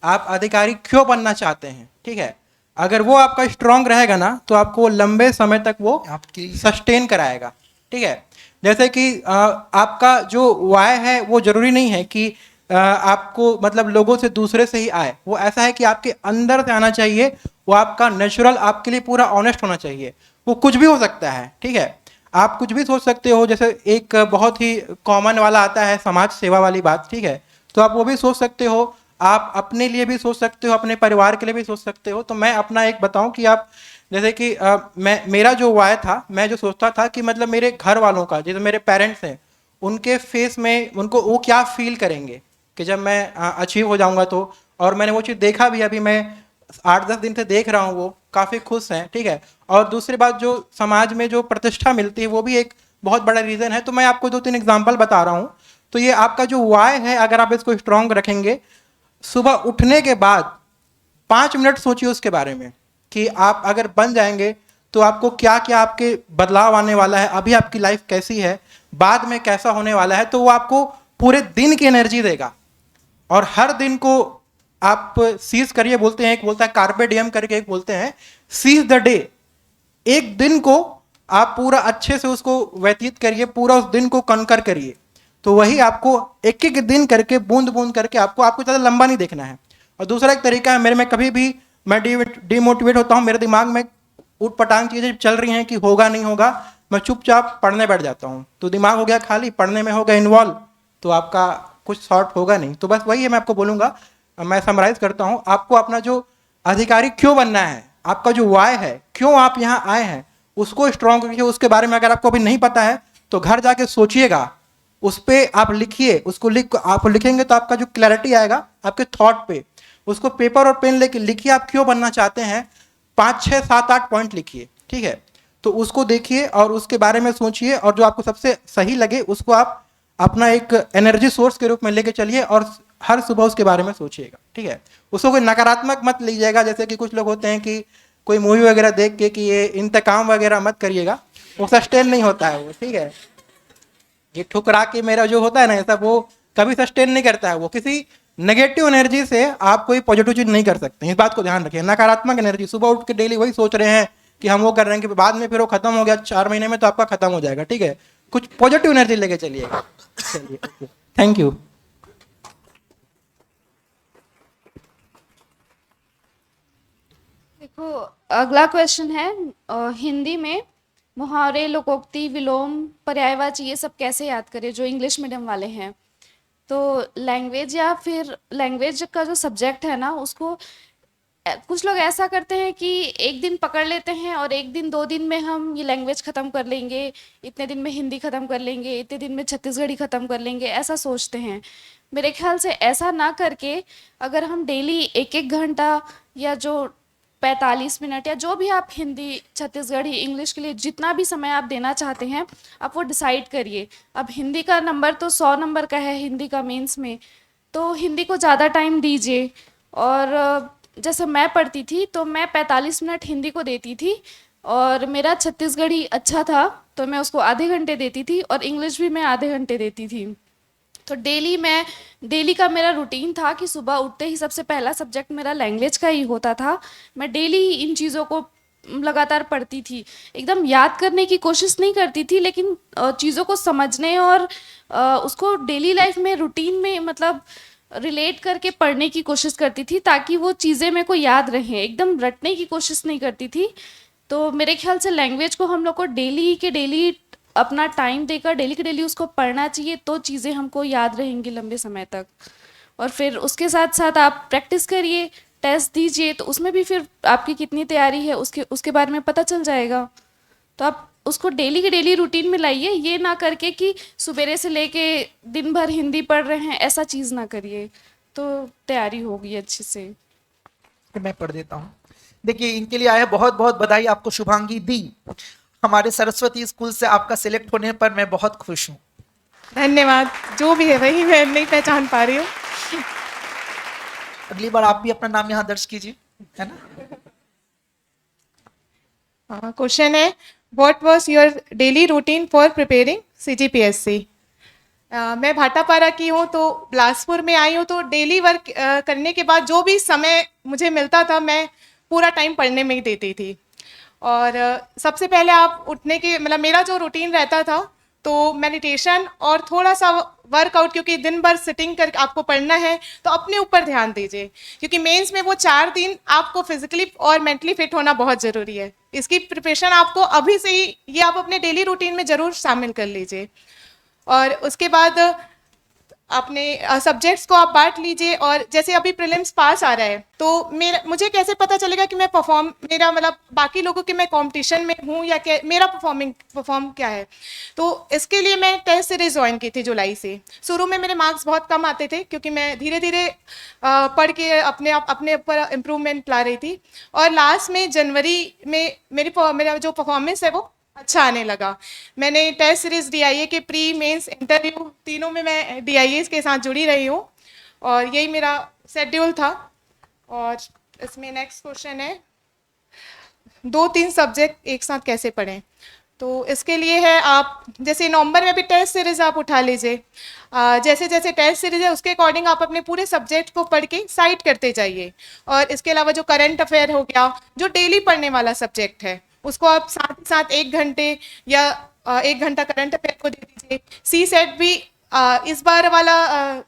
आप अधिकारी क्यों बनना चाहते हैं, ठीक है। अगर वो आपका स्ट्रांग रहेगा ना तो आपको लंबे समय तक वो आपकी सस्टेन कराएगा, ठीक है। जैसे कि आपका जो वाय है वो ज़रूरी नहीं है कि आपको मतलब लोगों से दूसरे से ही आए, वो ऐसा है कि आपके अंदर से आना चाहिए, वो आपका नेचुरल आपके लिए पूरा ऑनेस्ट होना चाहिए। वो कुछ भी हो सकता है, ठीक है। आप कुछ भी सोच सकते हो, जैसे एक बहुत ही कॉमन वाला आता है समाज सेवा वाली बात, ठीक है। तो आप वो भी सोच सकते हो, आप अपने लिए भी सोच सकते हो, अपने परिवार के लिए भी सोच सकते हो। तो मैं अपना एक बताऊं कि आप जैसे कि मेरा जो वाय था, मैं जो सोचता था कि मतलब मेरे घर वालों का, जैसे मेरे पेरेंट्स हैं, उनके फेस में उनको वो क्या फील करेंगे कि जब मैं अचीव हो जाऊंगा तो। और मैंने वो चीज़ देखा भी, अभी मैं 8-10 दिन से देख रहा हूँ, वो काफ़ी खुश हैं, ठीक है। और दूसरी बात, जो समाज में जो प्रतिष्ठा मिलती है वो भी एक बहुत बड़ा रीज़न है। तो मैं आपको 2-3 एग्जाम्पल बता रहा हूँ। तो ये आपका जो वाय है, अगर आप इसको स्ट्रांग रखेंगे, सुबह उठने के बाद 5 मिनट सोचिए उसके बारे में कि आप अगर बन जाएंगे तो आपको क्या क्या आपके बदलाव आने वाला है, अभी आपकी लाइफ कैसी है, बाद में कैसा होने वाला है। तो वो आपको पूरे दिन की एनर्जी देगा। और हर दिन को आप सीज करिए, बोलते हैं, एक बोलता है कार्पे डियम करके, एक बोलते हैं सीज द डे। एक दिन को आप पूरा अच्छे से उसको व्यतीत करिए, पूरा उस दिन को कनकर करिए। तो वही आपको एक एक दिन करके, बूंद बूंद करके, आपको ज़्यादा लंबा नहीं देखना है। और दूसरा एक तरीका है, मेरे में कभी भी मैं डिमोटिवेट होता हूँ, मेरे दिमाग में उठ पटांग चीज़ें चल रही हैं कि होगा नहीं होगा, मैं चुपचाप पढ़ने बैठ जाता हूँ। तो दिमाग हो गया खाली, पढ़ने में हो गया इन्वॉल्व, तो आपका कुछ सॉर्ट होगा नहीं। तो बस वही है, मैं आपको बोलूँगा, मैं समराइज करता हूँ, आपको अपना जो अधिकारी क्यों बनना है, आपका जो वाय है, क्यों आप यहाँ आए हैं, उसको स्ट्रॉन्ग रखिए। उसके बारे में अगर आपको अभी नहीं पता है तो घर जाके सोचिएगा, उस पर आप लिखिए, उसको आप लिखेंगे तो आपका जो क्लैरिटी आएगा आपके थॉट पे, उसको पेपर और पेन लेके लिखिए, आप क्यों बनना चाहते हैं, 5, 6, 7, 8 पॉइंट लिखिए, ठीक है। तो उसको देखिए और उसके बारे में सोचिए, और जो आपको सबसे सही लगे उसको आप अपना एक एनर्जी सोर्स के रूप में लेके चलिए और हर सुबह उसके बारे में सोचिएगा, ठीक है। उसको कोई नकारात्मक मत लीजिएगा, जैसे कि कुछ लोग होते हैं कि कोई मूवी वगैरह देख के कि ये इंतकाम वगैरह मत करिएगा, वो सस्टेन नहीं होता है वो, ठीक है। ये ठुकरा के मेरा जो होता है ना ऐसा, वो कभी सस्टेन नहीं करता है। वो किसी नेगेटिव एनर्जी से आप कोई पॉजिटिव चीज नहीं कर सकते, इस बात को ध्यान रखिए। नकारात्मक एनर्जी, सुबह उठ के डेली वही सोच रहे हैं कि हम वो कर रहे हैं, कि बाद में फिर वो खत्म हो गया 4 महीने में, तो आपका खत्म हो जाएगा, ठीक है। कुछ पॉजिटिव एनर्जी लेके चलिएगा। चलिए, थैंक यू। देखो, अगला क्वेश्चन है हिंदी में मुहावरे, लोकोक्ति, विलोम, पर्यायवाची, ये सब कैसे याद करें, जो इंग्लिश मीडियम वाले हैं। तो लैंग्वेज या फिर लैंग्वेज का जो सब्जेक्ट है ना, उसको कुछ लोग ऐसा करते हैं कि एक दिन पकड़ लेते हैं और एक दिन 2 दिन में हम ये लैंग्वेज ख़त्म कर लेंगे, इतने दिन में हिंदी ख़त्म कर लेंगे, इतने दिन में छत्तीसगढ़ी ख़त्म कर लेंगे, ऐसा सोचते हैं। मेरे ख्याल से ऐसा ना करके, अगर हम डेली 1-1 घंटा या जो 45 मिनट या जो भी आप हिंदी, छत्तीसगढ़ी, इंग्लिश के लिए जितना भी समय आप देना चाहते हैं, आप वो डिसाइड करिए। अब हिंदी का नंबर तो 100 नंबर का है, हिंदी का मेंस में, तो हिंदी को ज़्यादा टाइम दीजिए। और जैसे मैं पढ़ती थी तो मैं 45 मिनट हिंदी को देती थी, और मेरा छत्तीसगढ़ी अच्छा था तो मैं उसको आधे घंटे देती थी, और इंग्लिश भी मैं आधे घंटे देती थी। तो डेली का मेरा रूटीन था कि सुबह उठते ही सबसे पहला सब्जेक्ट मेरा लैंग्वेज का ही होता था। मैं डेली इन चीज़ों को लगातार पढ़ती थी, एकदम याद करने की कोशिश नहीं करती थी, लेकिन चीज़ों को समझने और उसको डेली लाइफ में रूटीन में मतलब रिलेट करके पढ़ने की कोशिश करती थी, ताकि वो चीज़ें मेरे को याद रहें। एकदम रटने की कोशिश नहीं करती थी। तो मेरे ख्याल से लैंग्वेज को हम लोग को डेली के डेली अपना टाइम देकर डेली के डेली उसको पढ़ना चाहिए, तो चीज़ें हमको याद रहेंगी लंबे समय तक। और फिर उसके साथ साथ आप प्रैक्टिस करिए, टेस्ट दीजिए, तो उसमें भी फिर आपकी कितनी तैयारी है उसके बारे में पता चल जाएगा। तो आप उसको डेली के डेली रूटीन में लाइए, ये ना करके कि सुबेरे से लेके दिन भर हिंदी पढ़ रहे हैं, ऐसा चीज़ ना करिए, तो तैयारी होगी अच्छे से। मैं पढ़ देता हूँ। देखिए, इनके लिए आया बहुत बहुत बधाई आपको शुभांगी दी। हमारे सरस्वती स्कूल से आपका सिलेक्ट होने पर मैं बहुत खुश हूँ। धन्यवाद। जो भी है वही, मैं नहीं पहचान पा रही हूँ। अगली बार आप भी अपना नाम यहाँ दर्ज कीजिए, है ना। क्वेश्चन है, what was your daily routine for preparing CGPSC? मैं भाटापारा की हूँ, तो बिलासपुर में आई हूँ, तो डेली वर्क करने के बाद जो भी समय मुझे मिलता था मैं पूरा टाइम पढ़ने में ही देती थी। और सबसे पहले आप उठने के मतलब मेरा जो रूटीन रहता था, तो मेडिटेशन और थोड़ा सा वर्कआउट, क्योंकि दिन भर सिटिंग कर आपको पढ़ना है, तो अपने ऊपर ध्यान दीजिए, क्योंकि मेंस में वो 4 दिन आपको फिजिकली और मेंटली फिट होना बहुत ज़रूरी है। इसकी प्रिपरेशन आपको अभी से ही, ये आप अपने डेली रूटीन में ज़रूर शामिल कर लीजिए। और उसके बाद अपने सब्जेक्ट्स को आप बांट लीजिए। और जैसे अभी प्रीलिम्स पास आ रहा है, तो मुझे कैसे पता चलेगा कि मैं मेरा मतलब बाकी लोगों के मैं कंपटीशन में हूँ या मेरा परफॉर्म क्या है। तो इसके लिए मैं टेस्ट सीरीज ज्वाइन की थी जुलाई से। शुरू में मेरे मार्क्स बहुत कम आते थे, क्योंकि मैं धीरे धीरे पढ़ के अपने ऊपर इम्प्रूवमेंट ला रही थी। और लास्ट में जनवरी में मेरा जो परफॉर्मेंस है वो अच्छा आने लगा। मैंने टेस्ट सीरीज DIA के प्री मेंस इंटरव्यू तीनों में मैं DIA के साथ जुड़ी रही हूँ, और यही मेरा शेड्यूल था। और इसमें नेक्स्ट क्वेश्चन है, 2-3 सब्जेक्ट एक साथ कैसे पढ़ें? तो इसके लिए है, आप जैसे नवंबर में भी टेस्ट सीरीज आप उठा लीजिए। जैसे जैसे टेस्ट सीरीज है उसके अकॉर्डिंग आप अपने पूरे सब्जेक्ट को पढ़ के साइड करते जाइए। और इसके अलावा जो करंट अफेयर हो गया, जो डेली पढ़ने वाला सब्जेक्ट है, उसको आप साथ ही साथ 1 घंटे या 1 घंटा करंट अफेयर को दे दीजिए। CSET भी इस बार वाला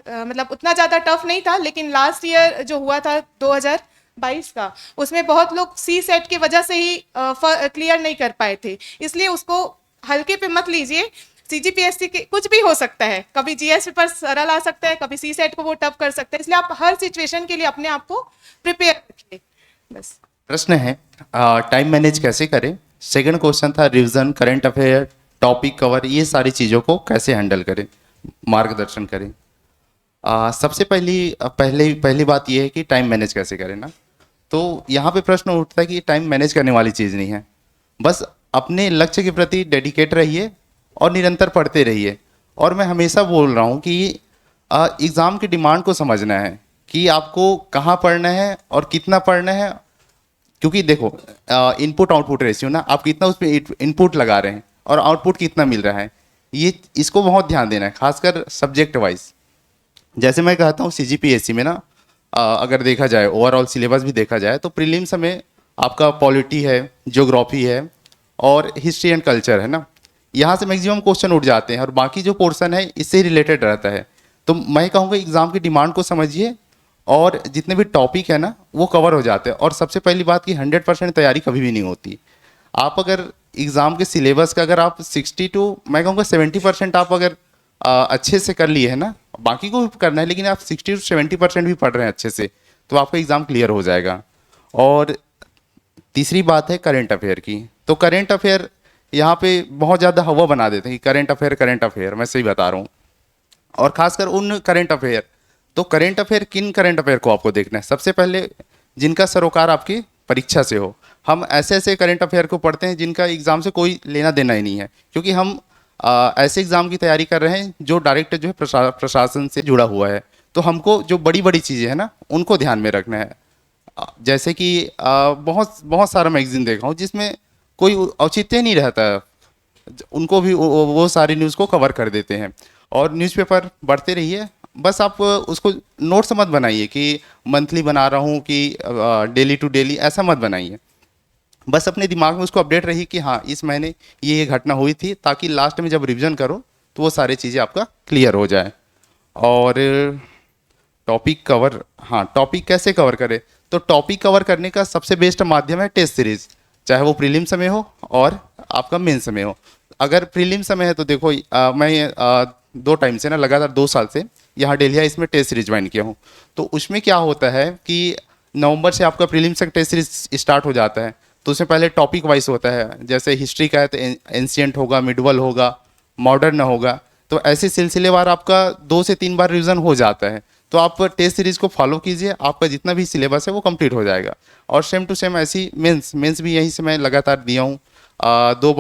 मतलब उतना ज़्यादा टफ नहीं था, लेकिन लास्ट ईयर जो हुआ था 2022 का, उसमें बहुत लोग CSET की वजह से ही क्लियर नहीं कर पाए थे। इसलिए उसको हल्के पे मत लीजिए। CGPSC के कुछ भी हो सकता है, कभी GS पेपर सरल आ सकता है, कभी CSET को वो टफ कर सकता है। इसलिए आप हर सिचुएशन के लिए अपने आप को प्रिपेयर रखिए। बस। प्रश्न है, टाइम मैनेज कैसे करें? सेकंड क्वेश्चन था revision, current affair, topic cover, ये सारी चीज़ों को कैसे हैंडल करें, मार्गदर्शन करें। सबसे पहली बात ये है कि टाइम मैनेज कैसे करें ना। तो यहाँ पे प्रश्न उठता है कि टाइम मैनेज करने वाली चीज़ नहीं है, बस अपने लक्ष्य के प्रति डेडिकेट रहिए और निरंतर पढ़ते रहिए। और मैं हमेशा बोल रहा हूँ कि एग्ज़ाम की डिमांड को समझना है कि आपको कहाँ पढ़ना है और कितना पढ़ना है। क्योंकि देखो, इनपुट आउटपुट रेशियो ना, आप कितना उस पर इनपुट लगा रहे हैं और आउटपुट कितना मिल रहा है, ये इसको बहुत ध्यान देना है, खासकर सब्जेक्ट वाइज। जैसे मैं कहता हूँ CGPSC में ना, अगर देखा जाए ओवरऑल सिलेबस भी देखा जाए, तो प्रीलिम्स में आपका पॉलिटी है, ज्योग्राफी है और हिस्ट्री एंड कल्चर है ना, यहाँ से मैक्सिमम क्वेश्चन उठ जाते हैं और बाकी जो पोर्शन है इससे रिलेटेड रहता है। तो मैं कहूँगा एग्ज़ाम की डिमांड को समझिए और जितने भी टॉपिक है ना वो कवर हो जाते हैं। और सबसे पहली बात कि 100% तैयारी कभी भी नहीं होती। आप अगर एग्ज़ाम के सिलेबस का अगर आप 60 to मैं कहूँगा 70% आप अगर अच्छे से कर लिए है ना, बाकी को भी करना है, लेकिन आप 60 to 70% भी पढ़ रहे हैं अच्छे से, तो आपका एग्ज़ाम क्लियर हो जाएगा। और तीसरी बात है करंट अफेयर की। तो करंट अफेयर यहाँ पे बहुत ज़्यादा हवा बना देते हैं कि करंट अफेयर, मैं सही बता रहा हूँ। और खासकर उन करंट अफेयर, तो करंट अफेयर, किन करंट अफेयर को आपको देखना है? सबसे पहले जिनका सरोकार आपकी परीक्षा से हो। हम ऐसे ऐसे करंट अफेयर को पढ़ते हैं जिनका एग्ज़ाम से कोई लेना देना ही नहीं है, क्योंकि हम ऐसे एग्ज़ाम की तैयारी कर रहे हैं जो डायरेक्ट जो है प्रशासन से जुड़ा हुआ है। तो हमको जो बड़ी बड़ी चीज़ें हैं ना उनको ध्यान में रखना है। जैसे कि बहुत सारा मैगजीन देखा हूँ जिसमें कोई औचित्य नहीं रहता, उनको भी वो सारी न्यूज़ को कवर कर देते हैं। और न्यूज़पेपर पढ़ते रहिए, बस आप उसको नोट्स मत बनाइए कि मंथली बना रहा हूँ कि डेली टू डेली, ऐसा मत बनाइए। बस अपने दिमाग में उसको अपडेट रहिए कि हाँ इस महीने ये घटना हुई थी, ताकि लास्ट में जब रिवीजन करो तो वो सारी चीज़ें आपका क्लियर हो जाए। और टॉपिक कवर, हाँ टॉपिक कैसे कवर करें? तो टॉपिक कवर करने का सबसे बेस्ट माध्यम है टेस्ट सीरीज़। चाहे वो प्रीलिम समय हो और आपका मेन समय हो। अगर प्रीलिम समय है तो देखो मैं 2 टाइम से ना लगातार 2 साल से यहाँ डेल्ही इसमें टेस्ट सीरीज ज्वाइन किया हूँ। तो उसमें क्या होता है कि नवंबर से आपका प्रीलिम्स तक टेस्ट सीरीज स्टार्ट हो जाता है। तो उसमें पहले टॉपिक वाइज होता है, जैसे हिस्ट्री का है तो एंशियंट होगा, मिडवल होगा, मॉडर्न होगा। तो ऐसे सिलसिलेवार आपका 2 से 3 बार रिवीजन हो जाता है। तो आप टेस्ट सीरीज को फॉलो कीजिए, आपका जितना भी सिलेबस है वो कंप्लीट हो जाएगा। और सेम टू सेम ऐसी मेंस भी यहीं से मैं लगातार दिया हूँ। 2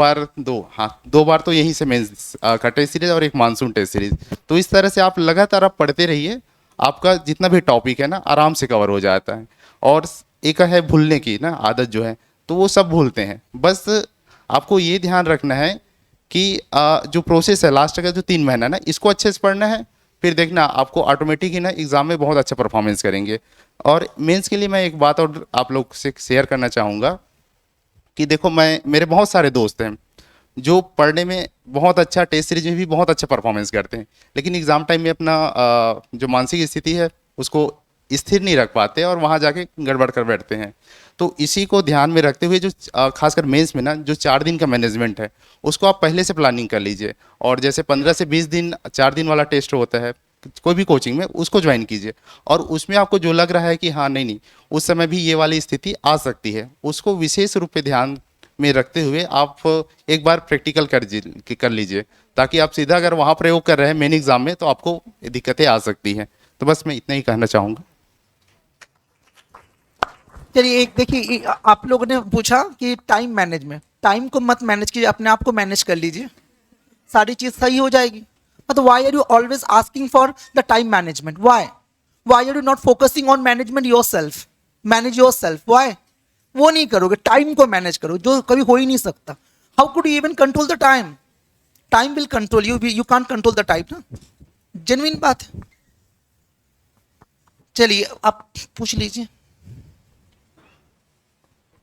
बार तो यहीं से मेंस का टेस्ट सीरीज और एक मानसून टेस्ट सीरीज। तो इस तरह से आप लगातार आप पढ़ते रहिए, आपका जितना भी टॉपिक है ना आराम से कवर हो जाता है। और एक है भूलने की ना आदत जो है, तो वो सब भूलते हैं। बस आपको ये ध्यान रखना है कि जो प्रोसेस है लास्ट का जो 3 महीना ना, इसको अच्छे से पढ़ना है, फिर देखना आपको ऑटोमेटिक ही ना एग्ज़ाम में बहुत अच्छा परफॉर्मेंस करेंगे। और मेंस के लिए मैं एक बात और आप लोग से शेयर करना चाहूँगा कि देखो मेरे बहुत सारे दोस्त हैं जो पढ़ने में बहुत अच्छा, टेस्ट सीरीज में भी बहुत अच्छा परफॉर्मेंस करते हैं, लेकिन एग्ज़ाम टाइम में अपना जो मानसिक स्थिति है उसको स्थिर नहीं रख पाते और वहाँ जाके गड़बड़ कर बैठते हैं। तो इसी को ध्यान में रखते हुए जो खासकर मेंस में ना जो 4 दिन का मैनेजमेंट है उसको आप पहले से प्लानिंग कर लीजिए। और जैसे 15 से 20 दिन 4 दिन वाला टेस्ट होता है कोई भी कोचिंग में, उसको ज्वाइन कीजिए। और उसमें आपको जो लग रहा है कि हाँ नहीं उस समय भी ये वाली स्थिति आ सकती है, उसको विशेष रूप से ध्यान में रखते हुए आप एक बार प्रैक्टिकल कर लीजिए, ताकि आप सीधा अगर वहाँ प्रयोग कर रहे हैं मेन एग्जाम में तो आपको दिक्कतें आ सकती हैं। तो बस मैं इतना ही कहना चाहूँगा। चलिए, एक देखिए, आप लोगों ने पूछा कि टाइम मैनेजमेंट, टाइम को मत मैनेज कीजिए, अपने आप को मैनेज कर लीजिए, सारी चीज सही हो जाएगी। मतलब why are you always asking for the time management? Why are you not focusing on management yourself? Manage yourself, why? वो नहीं करोगे, टाइम को मैनेज करो, जो कभी हो ही नहीं सकता। How could you even control the time? Time will control you, you can't control the time ना। जेन्युइन बात है। चलिए, आप पूछ लीजिए।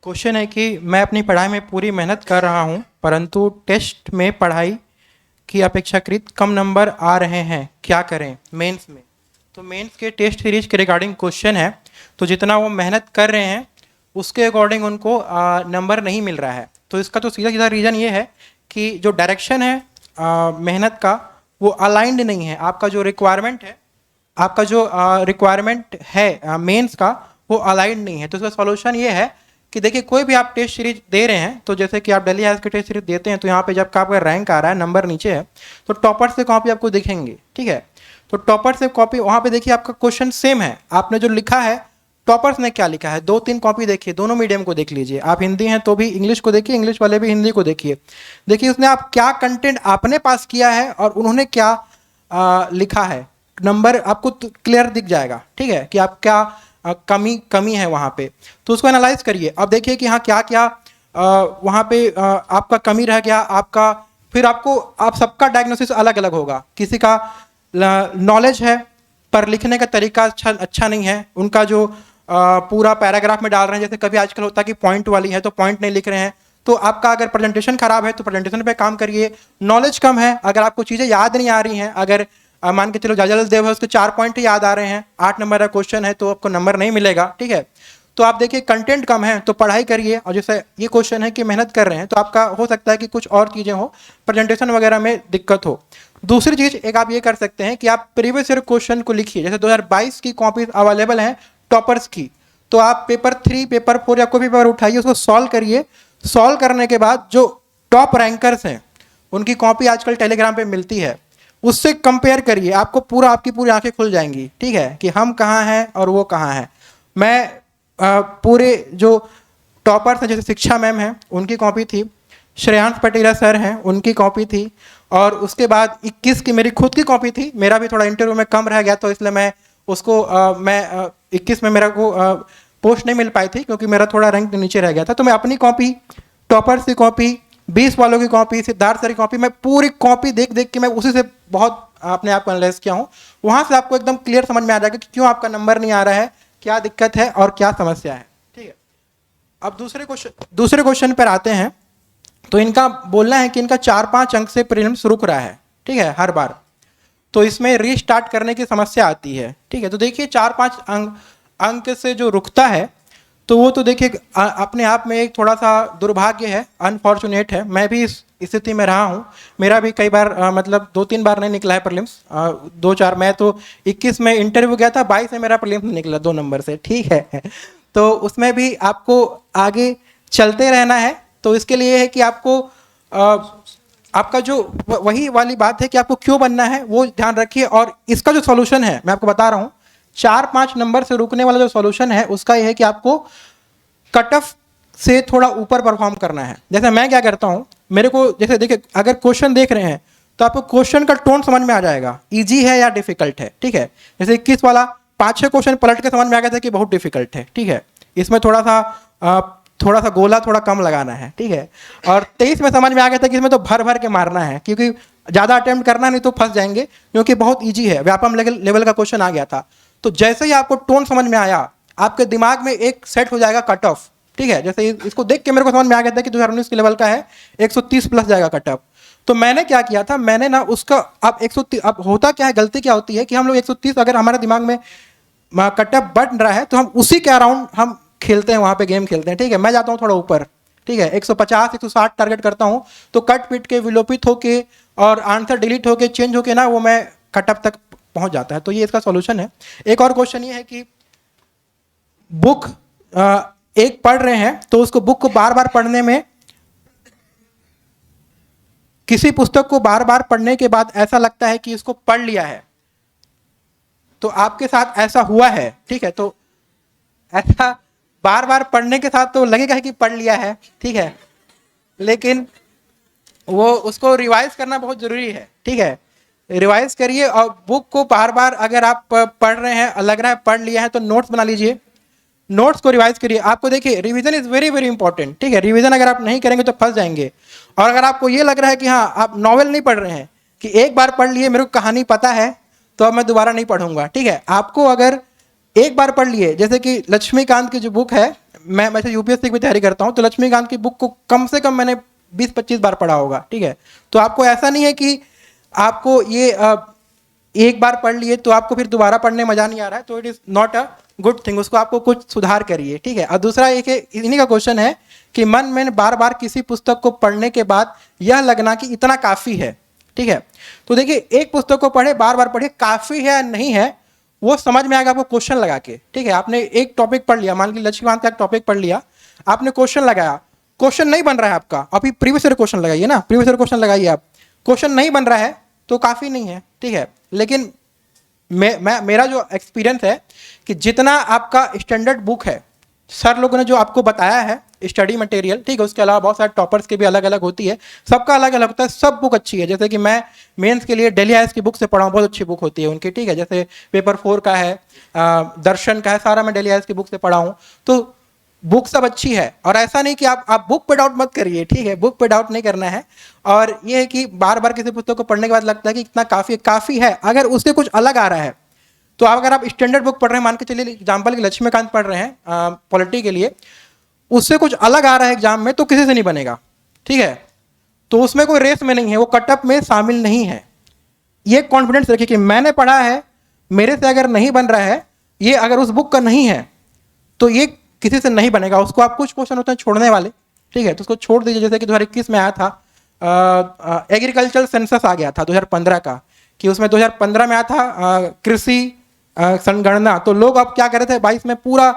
क्वेश्चन है कि मैं अपनी पढ़ाई में पूरी मेहनत कर रहा हूं, परंतु टेस्ट में पढ़ाई की अपेक्षाकृत कम नंबर आ रहे हैं, क्या करें मेंस में? तो मेंस के टेस्ट सीरीज के रिगार्डिंग क्वेश्चन है। तो जितना वो मेहनत कर रहे हैं उसके अकॉर्डिंग उनको नंबर नहीं मिल रहा है। तो इसका तो सीधा सीधा रीज़न ये है कि जो डायरेक्शन है मेहनत का वो अलाइंड नहीं है। आपका जो रिक्वायरमेंट है मेंस का वो अलाइंड नहीं है। तो इसका सॉल्यूशन ये है कि देखिए, कोई भी आप टेस्ट सीरीज दे रहे हैं, तो जैसे कि आप दिल्ली हाईस के टेस्ट सीरीज देते हैं, तो यहाँ पे जब आपका रैंक आ रहा है, नंबर नीचे है, तो टॉपर से कॉपी आपको दिखेंगे, ठीक है। तो टॉपर से कॉपी वहाँ पे देखिए आपका क्वेश्चन सेम है, आपने जो लिखा है टॉपर्स ने क्या लिखा है, 2-3 कॉपी देखिए, दोनों मीडियम को देख लीजिए। आप हिंदी हैं तो भी इंग्लिश को देखिए, इंग्लिश वाले भी हिंदी को देखिए। देखिए उसने आप क्या कंटेंट आपने पास किया है और उन्होंने क्या लिखा है, नंबर आपको क्लियर दिख जाएगा, ठीक है, कि आप क्या कमी है वहाँ पे। तो उसको एनालाइज करिए। अब देखिए कि हाँ क्या क्या वहाँ पे आपका कमी रह गया आपका। फिर आप सबका डायग्नोसिस अलग अलग होगा। किसी का नॉलेज है पर लिखने का तरीका अच्छा नहीं है, उनका जो पूरा पैराग्राफ में डाल रहे हैं, जैसे कभी आजकल होता है कि पॉइंट वाली है तो पॉइंट नहीं लिख रहे हैं। तो आपका अगर प्रेजेंटेशन खराब है तो प्रेजेंटेशन पे काम करिए। नॉलेज कम है, अगर आपको चीज़ें याद नहीं आ रही हैं, अगर मान के चलो जाजल देव है उसके 4 पॉइंट याद आ रहे हैं, 8 नंबर का क्वेश्चन है, तो आपको नंबर नहीं मिलेगा, ठीक है। तो आप देखिए कंटेंट कम है तो पढ़ाई करिए। और जैसे ये क्वेश्चन है कि मेहनत कर रहे हैं, तो आपका हो सकता है कि कुछ और चीज़ें हो, प्रेजेंटेशन वगैरह में दिक्कत हो। दूसरी चीज़ एक आप ये कर सकते हैं कि आप प्रीवियस ईयर क्वेश्चन को लिखिए। जैसे 2022 की कॉपीज अवेलेबल हैं टॉपर्स की, तो आप पेपर 3, पेपर 4 या कोई भी पेपर उठाइए, उसको सॉल्व करिए। सॉल्व करने के बाद जो टॉप रैंकर्स हैं उनकी कॉपी आजकल टेलीग्राम पे मिलती है, उससे कंपेयर करिए, आपको आपकी पूरी आंखें खुल जाएंगी, ठीक है, कि हम कहाँ हैं और वो कहाँ हैं। मैं पूरे जो टॉपर्स हैं, जैसे शिक्षा मैम हैं उनकी कॉपी थी, श्रेयांश पटेला सर हैं उनकी कॉपी थी, और उसके बाद 21 की मेरी खुद की कॉपी थी। मेरा भी थोड़ा इंटरव्यू में कम रह गया, तो इसलिए मैं उसको 21 में मेरा को पोस्ट नहीं मिल पाई थी, क्योंकि मेरा थोड़ा रैंक नीचे रह गया था। तो मैं अपनी कॉपी, टॉपर्स की कॉपी, 20 वालों की कॉपी, सिद्धार्थ सर की कॉपी, मैं पूरी कॉपी देख देख के मैं उसी से बहुत अपने आप को एनालाइज किया हूँ। वहाँ से आपको एकदम क्लियर समझ में आ जाएगा कि क्यों आपका नंबर नहीं आ रहा है, क्या दिक्कत है और क्या समस्या है, ठीक है। अब दूसरे क्वेश्चन पर आते हैं। तो इनका बोलना है कि इनका 4-5 अंक से प्रीलिम्स रुक रहा है, ठीक है, हर बार। तो इसमें रीस्टार्ट करने की समस्या आती है, ठीक है। तो देखिए 4-5 अंक से जो रुकता है, तो वो तो देखिए अपने आप में एक थोड़ा सा दुर्भाग्य है, अनफॉर्चुनेट है। मैं भी इस स्थिति में रहा हूँ। मेरा भी कई बार मतलब 2-3 बार नहीं निकला है प्रीलिम्स, 2-4। मैं तो 21 में इंटरव्यू गया था, 22 में मेरा प्रीलिम्स निकला 2 नंबर से, ठीक है। तो उसमें भी आपको आगे चलते रहना है। तो इसके लिए है कि आपको आपका जो वही वाली बात है कि आपको क्यों बनना है वो ध्यान रखिए। और इसका जो सॉल्यूशन है मैं आपको बता रहा हूँ, 4-5 नंबर से रुकने वाला जो सॉल्यूशन है उसका ये है कि आपको कट ऑफ से थोड़ा ऊपर परफॉर्म करना है। जैसे मैं क्या करता हूँ, मेरे को जैसे देखिए अगर क्वेश्चन देख रहे हैं तो आपको क्वेश्चन का टोन समझ में आ जाएगा, इजी है या डिफिकल्ट है, ठीक है। जैसे 21 वाला 5-6 क्वेश्चन पलट के समझ में आ गया था कि बहुत डिफिकल्ट है, ठीक है। इसमें थोड़ा सा गोला थोड़ा कम लगाना है, ठीक है। और 23 में समझ में आ गया था कि इसमें तो भर भर के मारना है, क्योंकि ज़्यादा अटेम्प्ट करना नहीं तो फंस जाएंगे, क्योंकि बहुत ईजी है, व्यापम लेवल का क्वेश्चन आ गया था। तो जैसे ही आपको टोन समझ में आया, आपके दिमाग में एक सेट हो जाएगा कट ऑफ, ठीक है। जैसे इसको देख के मेरे को समझ में आ गया था कि 2019 के लेवल का है, 130 प्लस जाएगा कट ऑफ। तो मैंने क्या किया था, मैंने ना उसका अब 130, अब होता क्या है, गलती क्या होती है कि हम लोग 130 अगर हमारे दिमाग में कट ऑफ बढ़ रहा है तो हम उसी के अराउंड हम खेलते हैं, वहाँ पे गेम खेलते हैं, ठीक है। मैं जाता हूँ थोड़ा ऊपर, ठीक है, 150-160 टारगेट करता हूँ, तो कट पिट के विलोपित होके और आंसर डिलीट होके चेंज होके ना वो मैं कट ऑफ तक पहुँच जाता है। तो ये इसका सॉल्यूशन है। एक और क्वेश्चन ये है कि बुक एक पढ़ रहे हैं तो उसको बुक को बार बार पढ़ने में, किसी पुस्तक को बार बार पढ़ने के बाद ऐसा लगता है कि इसको पढ़ लिया है, तो आपके साथ ऐसा हुआ है, ठीक है। तो ऐसा बार बार पढ़ने के साथ तो लगेगा कि पढ़ लिया है, ठीक है, लेकिन वो उसको रिवाइज करना बहुत जरूरी है, ठीक है। रिवाइज करिए और बुक को बार बार अगर आप पढ़ रहे हैं, लग रहा है पढ़ लिया है, तो नोट्स बना लीजिए, नोट्स को रिवाइज करिए। आपको देखिए revision is very very important, ठीक है। रिवीजन अगर आप नहीं करेंगे तो फंस जाएंगे। और अगर आपको ये लग रहा है कि हाँ आप नॉवेल नहीं पढ़ रहे हैं, कि एक बार पढ़ लिए, मेरे को कहानी पता है तो अब मैं दोबारा नहीं पढ़ूंगा, ठीक है। आपको अगर एक बार पढ़ लिए, जैसे कि लक्ष्मीकांत की जो बुक है, मैं वैसे यूपीएससी की भी तैयारी करता हूँ, तो लक्ष्मीकांत की बुक को कम से कम मैंने 20-25 बार पढ़ा होगा, ठीक है। तो आपको ऐसा नहीं है कि आपको ये एक बार पढ़ लिए तो आपको फिर दोबारा पढ़ने मजा नहीं आ रहा है, तो it is not a good thing. उसको आपको कुछ सुधार करिए, ठीक है। और दूसरा एक इन्हीं का क्वेश्चन है कि मन में बार बार किसी पुस्तक को पढ़ने के बाद यह लगना कि इतना काफ़ी है, ठीक है। तो देखिए एक पुस्तक को पढ़े, बार बार पढ़े, काफ़ी है या नहीं है वो समझ में आएगा आपको क्वेश्चन लगा के, ठीक है। आपने एक टॉपिक पढ़ लिया, मान लीजिए लक्ष्मीकांत का एक टॉपिक पढ़ लिया, आपने क्वेश्चन लगाया, क्वेश्चन नहीं बन रहा है आपका, अभी प्रीवियस ईयर क्वेश्चन लगाइए ना, प्रीवियस ईयर क्वेश्चन लगाइए आप, क्वेश्चन नहीं बन रहा है तो काफ़ी नहीं है, ठीक है। लेकिन मेरा जो एक्सपीरियंस है कि जितना आपका स्टैंडर्ड बुक है, सर लोगों ने जो आपको बताया है स्टडी मटेरियल, ठीक है, उसके अलावा बहुत सारे टॉपर्स की भी अलग अलग होती है, सबका अलग अलग होता है, सब बुक अच्छी है। जैसे कि मैं मेंस के लिए दिल्ली आईएएस की बुक से पढ़ा हूँ, बहुत अच्छी बुक होती है उनकी, ठीक है। जैसे पेपर 4 का है, दर्शन का है, सारा मैं दिल्ली आईएएस की बुक से पढ़ा हूँ, तो बुक सब अच्छी है। और ऐसा नहीं कि आप बुक पे डाउट मत करिए, ठीक है, बुक पे डाउट नहीं करना है। और ये है कि बार बार किसी पुस्तक को पढ़ने के बाद लगता है कि इतना काफ़ी है, अगर उससे कुछ अलग आ रहा है तो अगर आप स्टैंडर्ड बुक पढ़ रहे हैं, मान के चलिए एग्जाम्पल की लक्ष्मीकांत पढ़ रहे हैं पॉलिटी के लिए, उससे कुछ अलग आ रहा है एग्जाम में, तो किसी से नहीं बनेगा, ठीक है। तो उसमें कोई रेस में नहीं है, वो कटअप में शामिल नहीं है। ये कॉन्फिडेंस रखिए कि मैंने पढ़ा है, मेरे से अगर नहीं बन रहा है, ये अगर उस बुक का नहीं है तो ये किसी से नहीं बनेगा। उसको आप कुछ क्वेश्चन होते हैं छोड़ने वाले, ठीक है, तो उसको छोड़ दीजिए। जैसे कि 2021 में आया था एग्रीकल्चर सेंसस आ गया था 2015 का, कि उसमें 2015 में आया था कृषि संगणना, तो लोग अब क्या कर रहे थे 22 में पूरा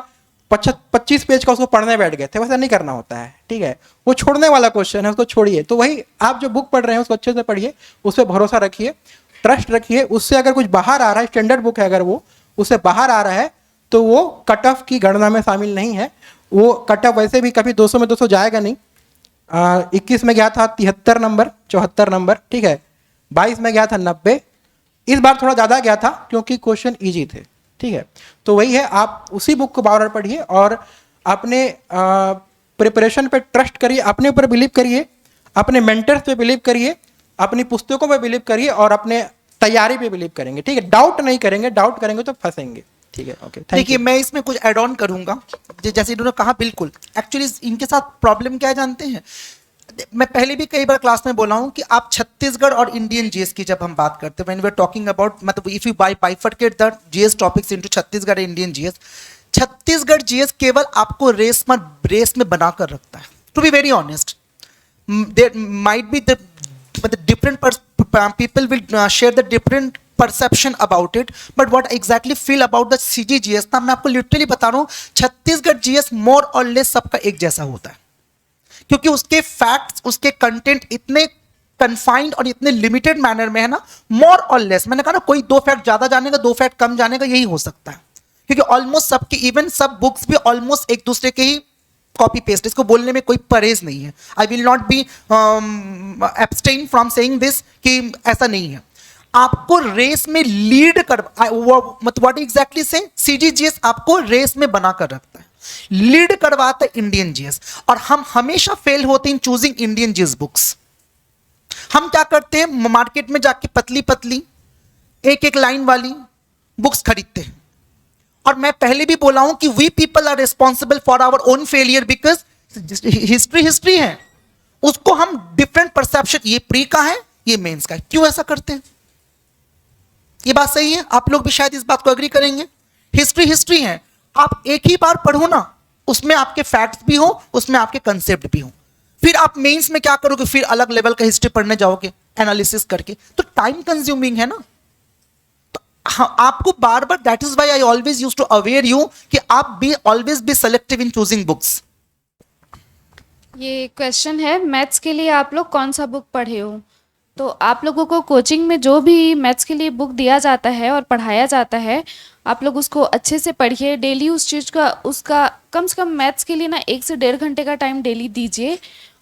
25 पेज का उसको पढ़ने बैठ गए थे। वैसा नहीं करना होता है, ठीक है, वो छोड़ने वाला क्वेश्चन है, उसको छोड़िए। तो वही आप जो बुक पढ़ रहे हैं उसको अच्छे से पढ़िए, उस पर भरोसा रखिए, ट्रस्ट रखिए। उससे अगर कुछ बाहर आ रहा है, स्टैंडर्ड बुक है, अगर वो उससे बाहर आ रहा है तो वो कट ऑफ की गणना में शामिल नहीं है। वो कट ऑफ वैसे भी कभी 200 में 200 जाएगा नहीं। 21 में गया था 73 नंबर, 74 नंबर, ठीक है। 22 में गया था 90, इस बार थोड़ा ज़्यादा गया था क्योंकि क्वेश्चन ईजी थे, ठीक है। तो वही है, आप उसी बुक को बार बार पढ़िए और अपने प्रिपरेशन पे ट्रस्ट करिए, अपने ऊपर बिलीव करिए, अपने मेंटर्स पे बिलीव करिए, अपनी पुस्तकों पे बिलीव करिए और अपने तैयारी पे बिलीव करेंगे, ठीक है। डाउट नहीं करेंगे, डाउट करेंगे तो फंसेंगे, ठीक है। ओके, देखिए मैं इसमें कुछ ऐड ऑन करूंगा, जैसे इन्होंने कहा बिल्कुल। एक्चुअली इनके साथ प्रॉब्लम क्या है जानते हैं, मैं पहले भी कई बार क्लास में बोला हूं कि आप छत्तीसगढ़ और इंडियन जीएस की जब हम बात करते हैं, when we are talking about, मतलब if you bifurcate the GS topics into Chhattisgarh Indian GS, Chhattisgarh GS केवल आपको रेस में बनाकर रखता है. To be very honest, there might be the different people will share the different perception about it, but what I exactly feel about the CGGS ना, मैं आपको literally बता रहा हूँ, छत्तीसगढ़ जीएस मोर और लेस सबका एक जैसा होता है, क्योंकि उसके फैक्ट्स, उसके कंटेंट इतने कन्फाइंड और इतने लिमिटेड मैनर में है ना, मोर और लेस. मैंने कहा ना, कोई 2 फैक्ट ज्यादा जानेगा, 2 फैक्ट कम जानेगा, यही हो सकता है, क्योंकि ऑलमोस्ट सबके, इवन सब बुक्स भी ऑलमोस्ट एक दूसरे के ही कॉपी पेस्ट. इसको बोलने में कोई परहेज नहीं है. I will not be abstain from saying this कि ऐसा नहीं है. आपको रेस में लीड कर, मतलब व्हाट एग्जैक्टली से, सीजीजीएस आपको रेस में बनाकर रखता है, लीड करवाता है इंडियन जीएस. और हम हमेशा फेल होते हैं इन चूजिंग इंडियन जीएस बुक्स. हम क्या करते हैं, मार्केट में जाके पतली पतली एक एक लाइन वाली बुक्स खरीदते हैं. और मैं पहले भी बोला हूं कि we people are responsible for our own failure, because history है, उसको हम डिफरेंट परसेप्शन, ये प्री का है, ये मेंस का है, क्यों ऐसा करते हैं. ये बात सही है, आप लोग भी शायद इस बात को एग्री करेंगे. हिस्ट्री है, आप एक ही बार पढ़ो ना, उसमें आपके फैक्ट्स भी हो, उसमें आपके कंसेप्ट भी हो. फिर आप मेंस में क्या करोगे, फिर अलग लेवल का हिस्ट्री पढ़ने जाओगे एनालिसिस करके, तो टाइम कंज्यूमिंग है ना. हाँ, आपको बार बार, that is why I always use to aware you कि आप be always be selective in choosing books. ये क्वेश्चन है, मैथ्स के लिए आप लोग कौन सा बुक पढ़े हो? तो आप लोगों को कोचिंग में जो भी मैथ्स के लिए बुक दिया जाता है और पढ़ाया जाता है, आप लोग उसको अच्छे से पढ़िए. डेली उस चीज़ का, उसका कम से कम मैथ्स के लिए ना 1 से 1.5 घंटे का टाइम डेली दीजिए.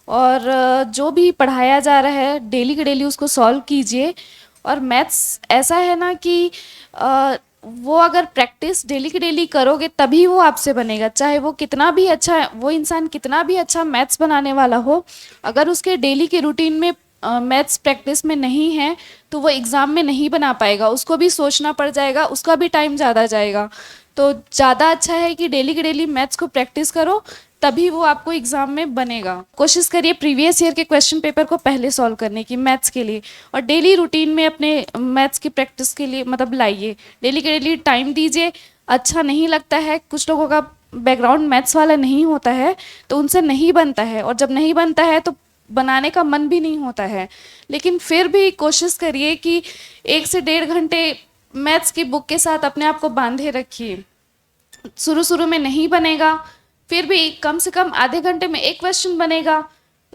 और जो भी पढ़ाया जा रहा है डेली के डेली उसको सॉल्व कीजिए. और मैथ्स ऐसा है ना कि वो अगर प्रैक्टिस डेली की डेली करोगे तभी वो आपसे बनेगा. चाहे वो कितना भी अच्छा, वो इंसान कितना भी अच्छा मैथ्स बनाने वाला हो, अगर उसके डेली के रूटीन में मैथ्स प्रैक्टिस में नहीं है तो वो एग्ज़ाम में नहीं बना पाएगा. उसको भी सोचना पड़ जाएगा, उसका भी टाइम ज़्यादा जाएगा. तो ज़्यादा अच्छा है कि डेली की डेली मैथ्स को प्रैक्टिस करो, तभी वो आपको एग्ज़ाम में बनेगा. कोशिश करिए प्रीवियस ईयर के क्वेश्चन पेपर को पहले सॉल्व करने की मैथ्स के लिए, और डेली रूटीन में अपने मैथ्स की प्रैक्टिस के लिए मतलब लाइए. डेली के डेली टाइम दीजिए. अच्छा नहीं लगता है, कुछ लोगों का बैकग्राउंड मैथ्स वाला नहीं होता है तो उनसे नहीं बनता है, और जब नहीं बनता है तो बनाने का मन भी नहीं होता है. लेकिन फिर भी कोशिश करिए कि 1 से 1.5 घंटे मैथ्स की बुक के साथ अपने आप को बांधे रखिए. शुरू में नहीं बनेगा, फिर भी कम से कम आधे घंटे में एक क्वेश्चन बनेगा.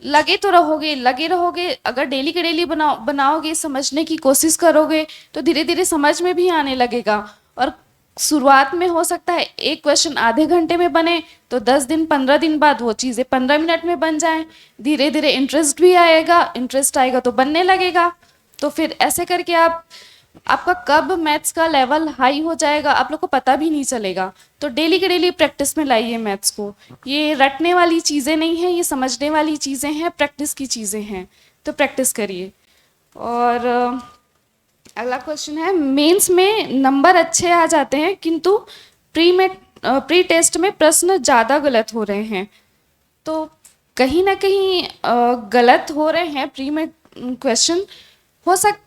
लगे रहोगे. अगर डेली के डेली बनाओगे, समझने की कोशिश करोगे तो धीरे धीरे समझ में भी आने लगेगा. और शुरुआत में हो सकता है एक क्वेश्चन आधे घंटे में बने, तो 10 दिन 15 दिन बाद वो चीज़ें 15 मिनट में बन जाएं. धीरे धीरे इंटरेस्ट भी आएगा, इंटरेस्ट आएगा तो बनने लगेगा. तो फिर ऐसे करके आपका कब मैथ्स का लेवल हाई हो जाएगा आप लोग को पता भी नहीं चलेगा. तो डेली के डेली प्रैक्टिस में लाइए मैथ्स को. ये रटने वाली चीज़ें नहीं हैं, ये समझने वाली चीज़ें हैं, प्रैक्टिस की चीज़ें हैं. तो प्रैक्टिस करिए. और अगला क्वेश्चन है, मेंस में नंबर अच्छे आ जाते हैं किंतु प्री टेस्ट में प्रश्न ज़्यादा गलत हो रहे हैं. तो कहीं ना कहीं गलत हो रहे हैं प्री में क्वेश्चन. हो सकता,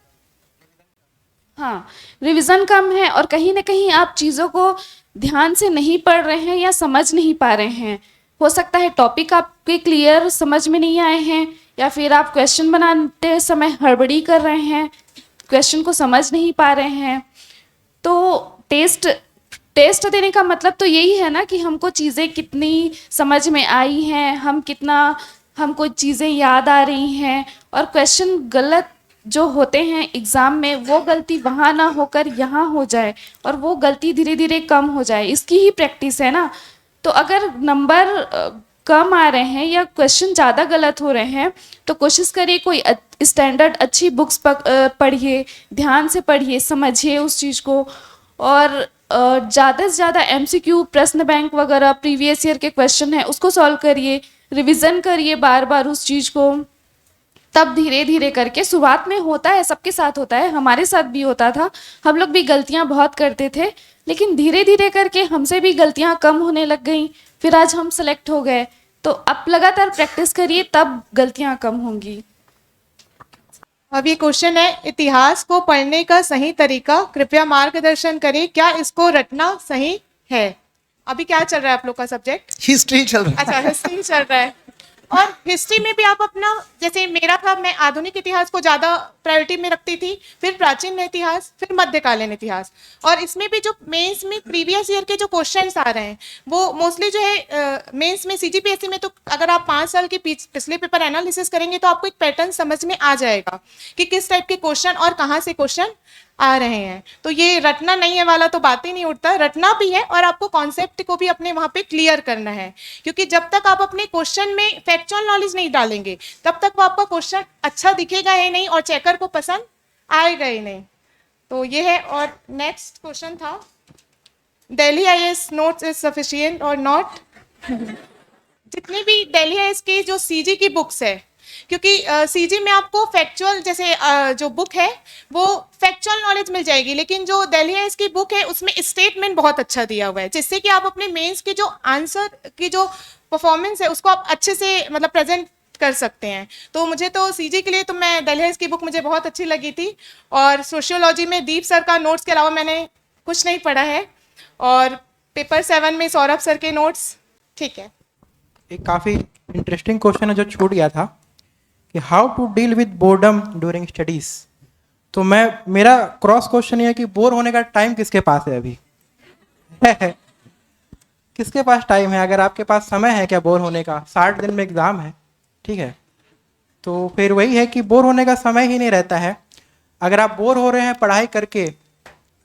हाँ, रिवीजन कम है और कहीं ना कहीं आप चीज़ों को ध्यान से नहीं पढ़ रहे हैं या समझ नहीं पा रहे हैं. हो सकता है टॉपिक आपके क्लियर समझ में नहीं आए हैं, या फिर आप क्वेश्चन बनाते समय हड़बड़ी कर रहे हैं, क्वेश्चन को समझ नहीं पा रहे हैं. तो टेस्ट देने का मतलब तो यही है ना कि हमको चीज़ें कितनी समझ में आई हैं, हमको चीज़ें याद आ रही हैं. और क्वेश्चन गलत जो होते हैं एग्ज़ाम में, वो गलती वहाँ ना होकर यहाँ हो जाए और वो गलती धीरे धीरे कम हो जाए, इसकी ही प्रैक्टिस है ना. तो अगर नंबर कम आ रहे हैं या क्वेश्चन ज़्यादा गलत हो रहे हैं तो कोशिश करिए कोई स्टैंडर्ड अच्छी बुक्स पढ़िए, ध्यान से पढ़िए, समझिए उस चीज़ को. और ज़्यादा से ज़्यादा MCQ, प्रश्न बैंक वगैरह प्रीवियस ईयर के क्वेश्चन है उसको सॉल्व करिए, रिवीजन करिए बार बार उस चीज़ को. तब धीरे धीरे करके, शुरुआत में होता है, सबके साथ होता है, हमारे साथ भी होता था, हम लोग भी गलतियां बहुत करते थे, लेकिन धीरे धीरे करके हमसे भी गलतियां कम होने लग गई. फिर आज हम सेलेक्ट हो गए. तो अब लगातार प्रैक्टिस करिए तब गलतियां कम होंगी. अब ये क्वेश्चन है, इतिहास को पढ़ने का सही तरीका कृपया मार्गदर्शन करें, क्या इसको रटना सही है? अभी क्या चल रहा है आप लोग का सब्जेक्ट? हिस्ट्री चल रहा है। अच्छा, हिस्ट्री चल रहा है। और हिस्ट्री में भी आप अपना, जैसे मेरा था, मैं आधुनिक इतिहास को ज़्यादा प्रायोरिटी में रखती थी, फिर प्राचीन इतिहास, फिर मध्यकालीन इतिहास। और इसमें भी जो मेंस में प्रीवियस ईयर के जो क्वेश्चंस आ रहे हैं वो मोस्टली जो है मेंस में सीजीपीएससी में, तो अगर आप 5 साल के पिछले पेपर एनालिसिस करेंगे तो आपको एक पैटर्न समझ में आ जाएगा कि किस टाइप के क्वेश्चन और कहाँ से क्वेश्चन आ रहे हैं। तो ये रटना नहीं है वाला तो बात ही नहीं उठता, रटना भी है और आपको कॉन्सेप्ट को भी अपने वहाँ पे क्लियर करना है, क्योंकि जब तक आप अपने क्वेश्चन में फैक्चुअल नॉलेज नहीं डालेंगे तब तक वो आपका क्वेश्चन अच्छा दिखेगा ही नहीं और चेकर को पसंद आएगा ही नहीं। तो ये है। और नेक्स्ट क्वेश्चन था, Delhi IAS notes is sufficient और नॉट। जितनी भी दिल्ली आईएएस की जो सीजी की बुक्स है, क्योंकि सीजी में आपको फैक्चुअल, जैसे जो बुक है वो फैक्चुअल नॉलेज मिल जाएगी, लेकिन जो दिल्ली आईएएस की बुक है उसमें स्टेटमेंट बहुत अच्छा दिया हुआ है, जिससे कि आप अपने मेंस के जो आंसर की जो परफॉर्मेंस है उसको आप अच्छे से मतलब प्रेजेंट कर सकते हैं। तो मुझे तो सीजी के लिए तो मैं दिल्ली आईएएस की बुक मुझे बहुत अच्छी लगी थी। और सोशियोलॉजी में दीप सर का नोट्स के अलावा मैंने कुछ नहीं पढ़ा है। और पेपर 7 में सौरभ सर के नोट्स ठीक है। एक काफ़ी इंटरेस्टिंग क्वेश्चन है जो छूट गया था कि how to deal with boredom during studies. तो मेरा क्रॉस क्वेश्चन ये है कि बोर होने का टाइम किसके पास है अभी? किसके पास टाइम है? अगर आपके पास समय है क्या बोर होने का? 60 दिन में एग्ज़ाम है, ठीक है, तो फिर वही है कि बोर होने का समय ही नहीं रहता है। अगर आप बोर हो रहे हैं पढ़ाई करके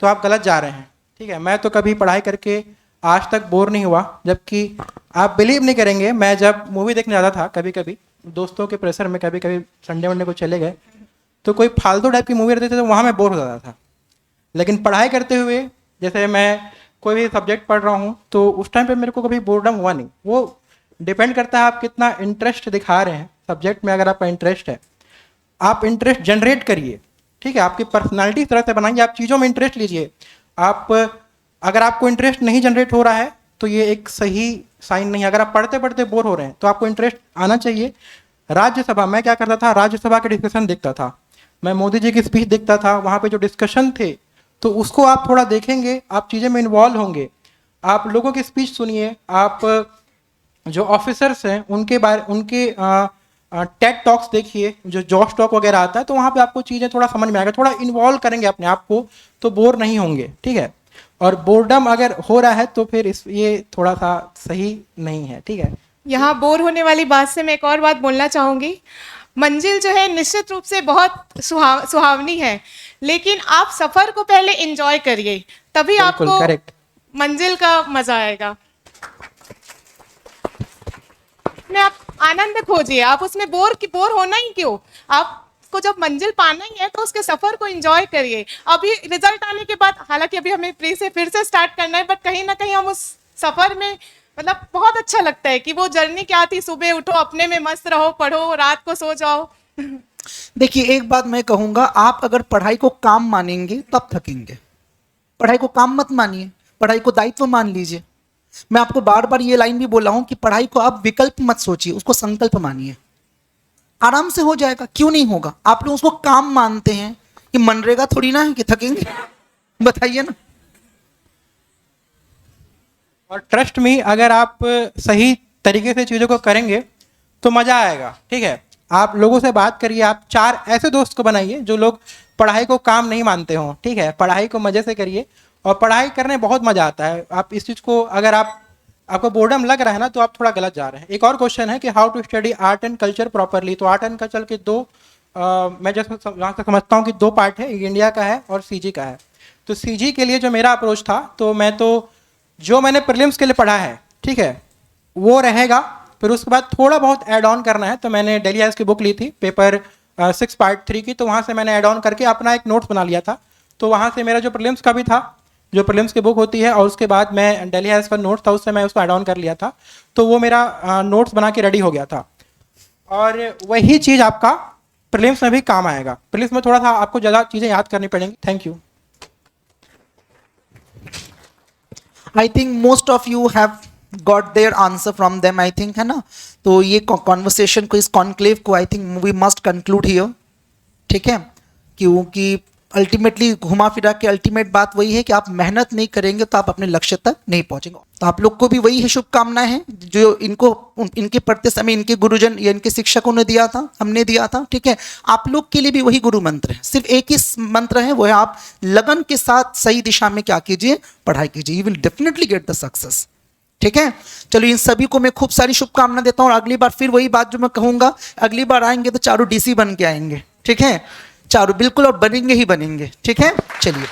तो आप गलत जा रहे हैं, ठीक है। मैं तो कभी पढ़ाई करके आज तक बोर नहीं हुआ, जबकि आप बिलीव नहीं करेंगे, मैं जब मूवी देखने जाता था कभी कभी दोस्तों के प्रेशर में, कभी कभी संडे वनडे को चले गए तो कोई फालतू टाइप की मूवी रहती थी तो वहाँ मैं बोर हो जाता था। लेकिन पढ़ाई करते हुए, जैसे मैं कोई भी सब्जेक्ट पढ़ रहा हूँ तो उस टाइम पे मेरे को कभी बोर्डम हुआ नहीं। वो डिपेंड करता है आप कितना इंटरेस्ट दिखा रहे हैं सब्जेक्ट में। अगर आपका इंटरेस्ट है, आप इंटरेस्ट जनरेट करिए, ठीक है, आपकी पर्सनालिटी इस तरह से बनाइए, आप चीज़ों में इंटरेस्ट लीजिए। आप अगर आपको इंटरेस्ट नहीं जनरेट हो रहा है तो ये एक सही साइन नहीं है। अगर आप पढ़ते पढ़ते बोर हो रहे हैं तो आपको इंटरेस्ट आना चाहिए। राज्यसभा, मैं क्या करता था, राज्यसभा के डिस्कशन देखता था, मैं मोदी जी की स्पीच देखता था, वहाँ पे जो डिस्कशन थे तो उसको आप थोड़ा देखेंगे, आप चीज़ें में इन्वॉल्व होंगे, आप लोगों की स्पीच सुनिए, आप जो ऑफिसर्स हैं उनके टेड टॉक्स देखिए, जो जॉश टॉक वगैरह आता है, तो वहाँ पे आपको चीज़ें थोड़ा समझ में आएगा। थोड़ा इन्वॉल्व करेंगे अपने आप को तो बोर नहीं होंगे, ठीक है। और बोर्डम अगर हो रहा है तो फिर ये थोड़ा सा सही नहीं है, ठीक है। यहाँ बोर होने वाली बात से मैं एक और बात बोलना चाहूँगी। मंजिल जो है निश्चित रूप से बहुत सुहावनी है, लेकिन आप सफ़र को पहले एंजॉय करिए, तभी आपको करेक्ट मंजिल का मज़ा आएगा। में आप आनंद खोजिए, आप उसमें बोर होना ही क्यों। आपको जब मंजिल पाना ही है तो उसके सफ़र को एंजॉय करिए। अभी रिजल्ट आने के बाद, हालांकि अभी हमें प्री से फिर से स्टार्ट करना है, बट कहीं ना कहीं हम उस सफ़र में मतलब बहुत अच्छा लगता है कि वो जर्नी क्या थी, सुबह उठो, अपने में मस्त रहो, पढ़ो, रात को सो जाओ। देखिए, एक बात मैं कहूंगा, आप अगर पढ़ाई को काम मानेंगे तब थकेंगे। पढ़ाई को काम मत मानिए, पढ़ाई को दायित्व मान लीजिए। मैं आपको बार बार ये लाइन भी बोला हूं कि पढ़ाई को आप विकल्प मत सोचिए, उसको संकल्प मानिए। आराम से हो जाएगा, क्यों नहीं होगा। आप लोग उसको काम मानते हैं कि मनरेगा थोड़ी ना है कि थकेंगे, बताइए ना। और ट्रस्ट में अगर आप सही तरीके से चीज़ों को करेंगे तो मज़ा आएगा, ठीक है। आप लोगों से बात करिए, आप 4 ऐसे दोस्त को बनाइए जो लोग पढ़ाई को काम नहीं मानते हों, ठीक है। पढ़ाई को मज़े से करिए और पढ़ाई करने बहुत मज़ा आता है। आप इस चीज़ को, अगर आपको बोर्डम लग रहा है ना, तो आप थोड़ा गलत जा रहे हैं। एक और क्वेश्चन है कि how to study art and culture properly. तो आर्ट एंड कल्चर के मैं जैसे जहाँ तक समझता हूँ कि 2 पार्ट है, इंडिया का है और सीजी का है। तो सीजी के लिए जो मेरा अप्रोच था, तो मैं तो जो मैंने प्रीलिम्स के लिए पढ़ा है, ठीक है, वो रहेगा। फिर उसके बाद थोड़ा बहुत ऐड ऑन करना है। तो मैंने दिल्ली आईएएस की बुक ली थी, पेपर 6 पार्ट 3 की, तो वहाँ से मैंने ऐड ऑन करके अपना एक नोट्स बना लिया था। तो वहाँ से मेरा जो प्रीलिम्स का भी था, जो प्रीलिम्स की बुक होती है, और उसके बाद मैं दिल्ली आईएएस का नोट्स था, उससे मैं उसको ऐड ऑन कर लिया था। तो वो मेरा नोट्स बना के रेडी हो गया था। और वही चीज़ आपका प्रीलिम्स में भी काम आएगा। प्रीलिम्स में थोड़ा सा आपको ज़्यादा चीज़ें याद करनी पड़ेंगी। Thank you. I think most of you have got their answer from them, I think, है ना। तो ये कॉन्वर्सेशन को, इस कॉन्क्लेव को, I think we must conclude here, ठीक है, क्योंकि अल्टीमेटली घुमा फिरा के अल्टीमेट बात वही है कि आप मेहनत नहीं करेंगे तो आप अपने लक्ष्य तक नहीं पहुंचेंगे। तो आप लोग को भी वही है शुभकामनाएं हैं जो इनके पढ़ते समय इनके गुरुजन या इनके शिक्षकों ने दिया था, हमने दिया था। ठीक है, आप लोग के लिए भी वही गुरु मंत्र है, सिर्फ एक ही मंत्र है, वो है आप लगन के साथ सही दिशा में क्या कीजिए, पढ़ाई कीजिए, you will definitely get the success. ठीक है, चलो इन सभी को मैं खूब सारी शुभकामना देता हूँ। और अगली बार फिर वही बात जो मैं कहूंगा, अगली बार आएंगे तो चारों डीसी बन के आएंगे। ठीक है, चारों बिल्कुल, और बनेंगे ही बनेंगे। ठीक है, चलिए।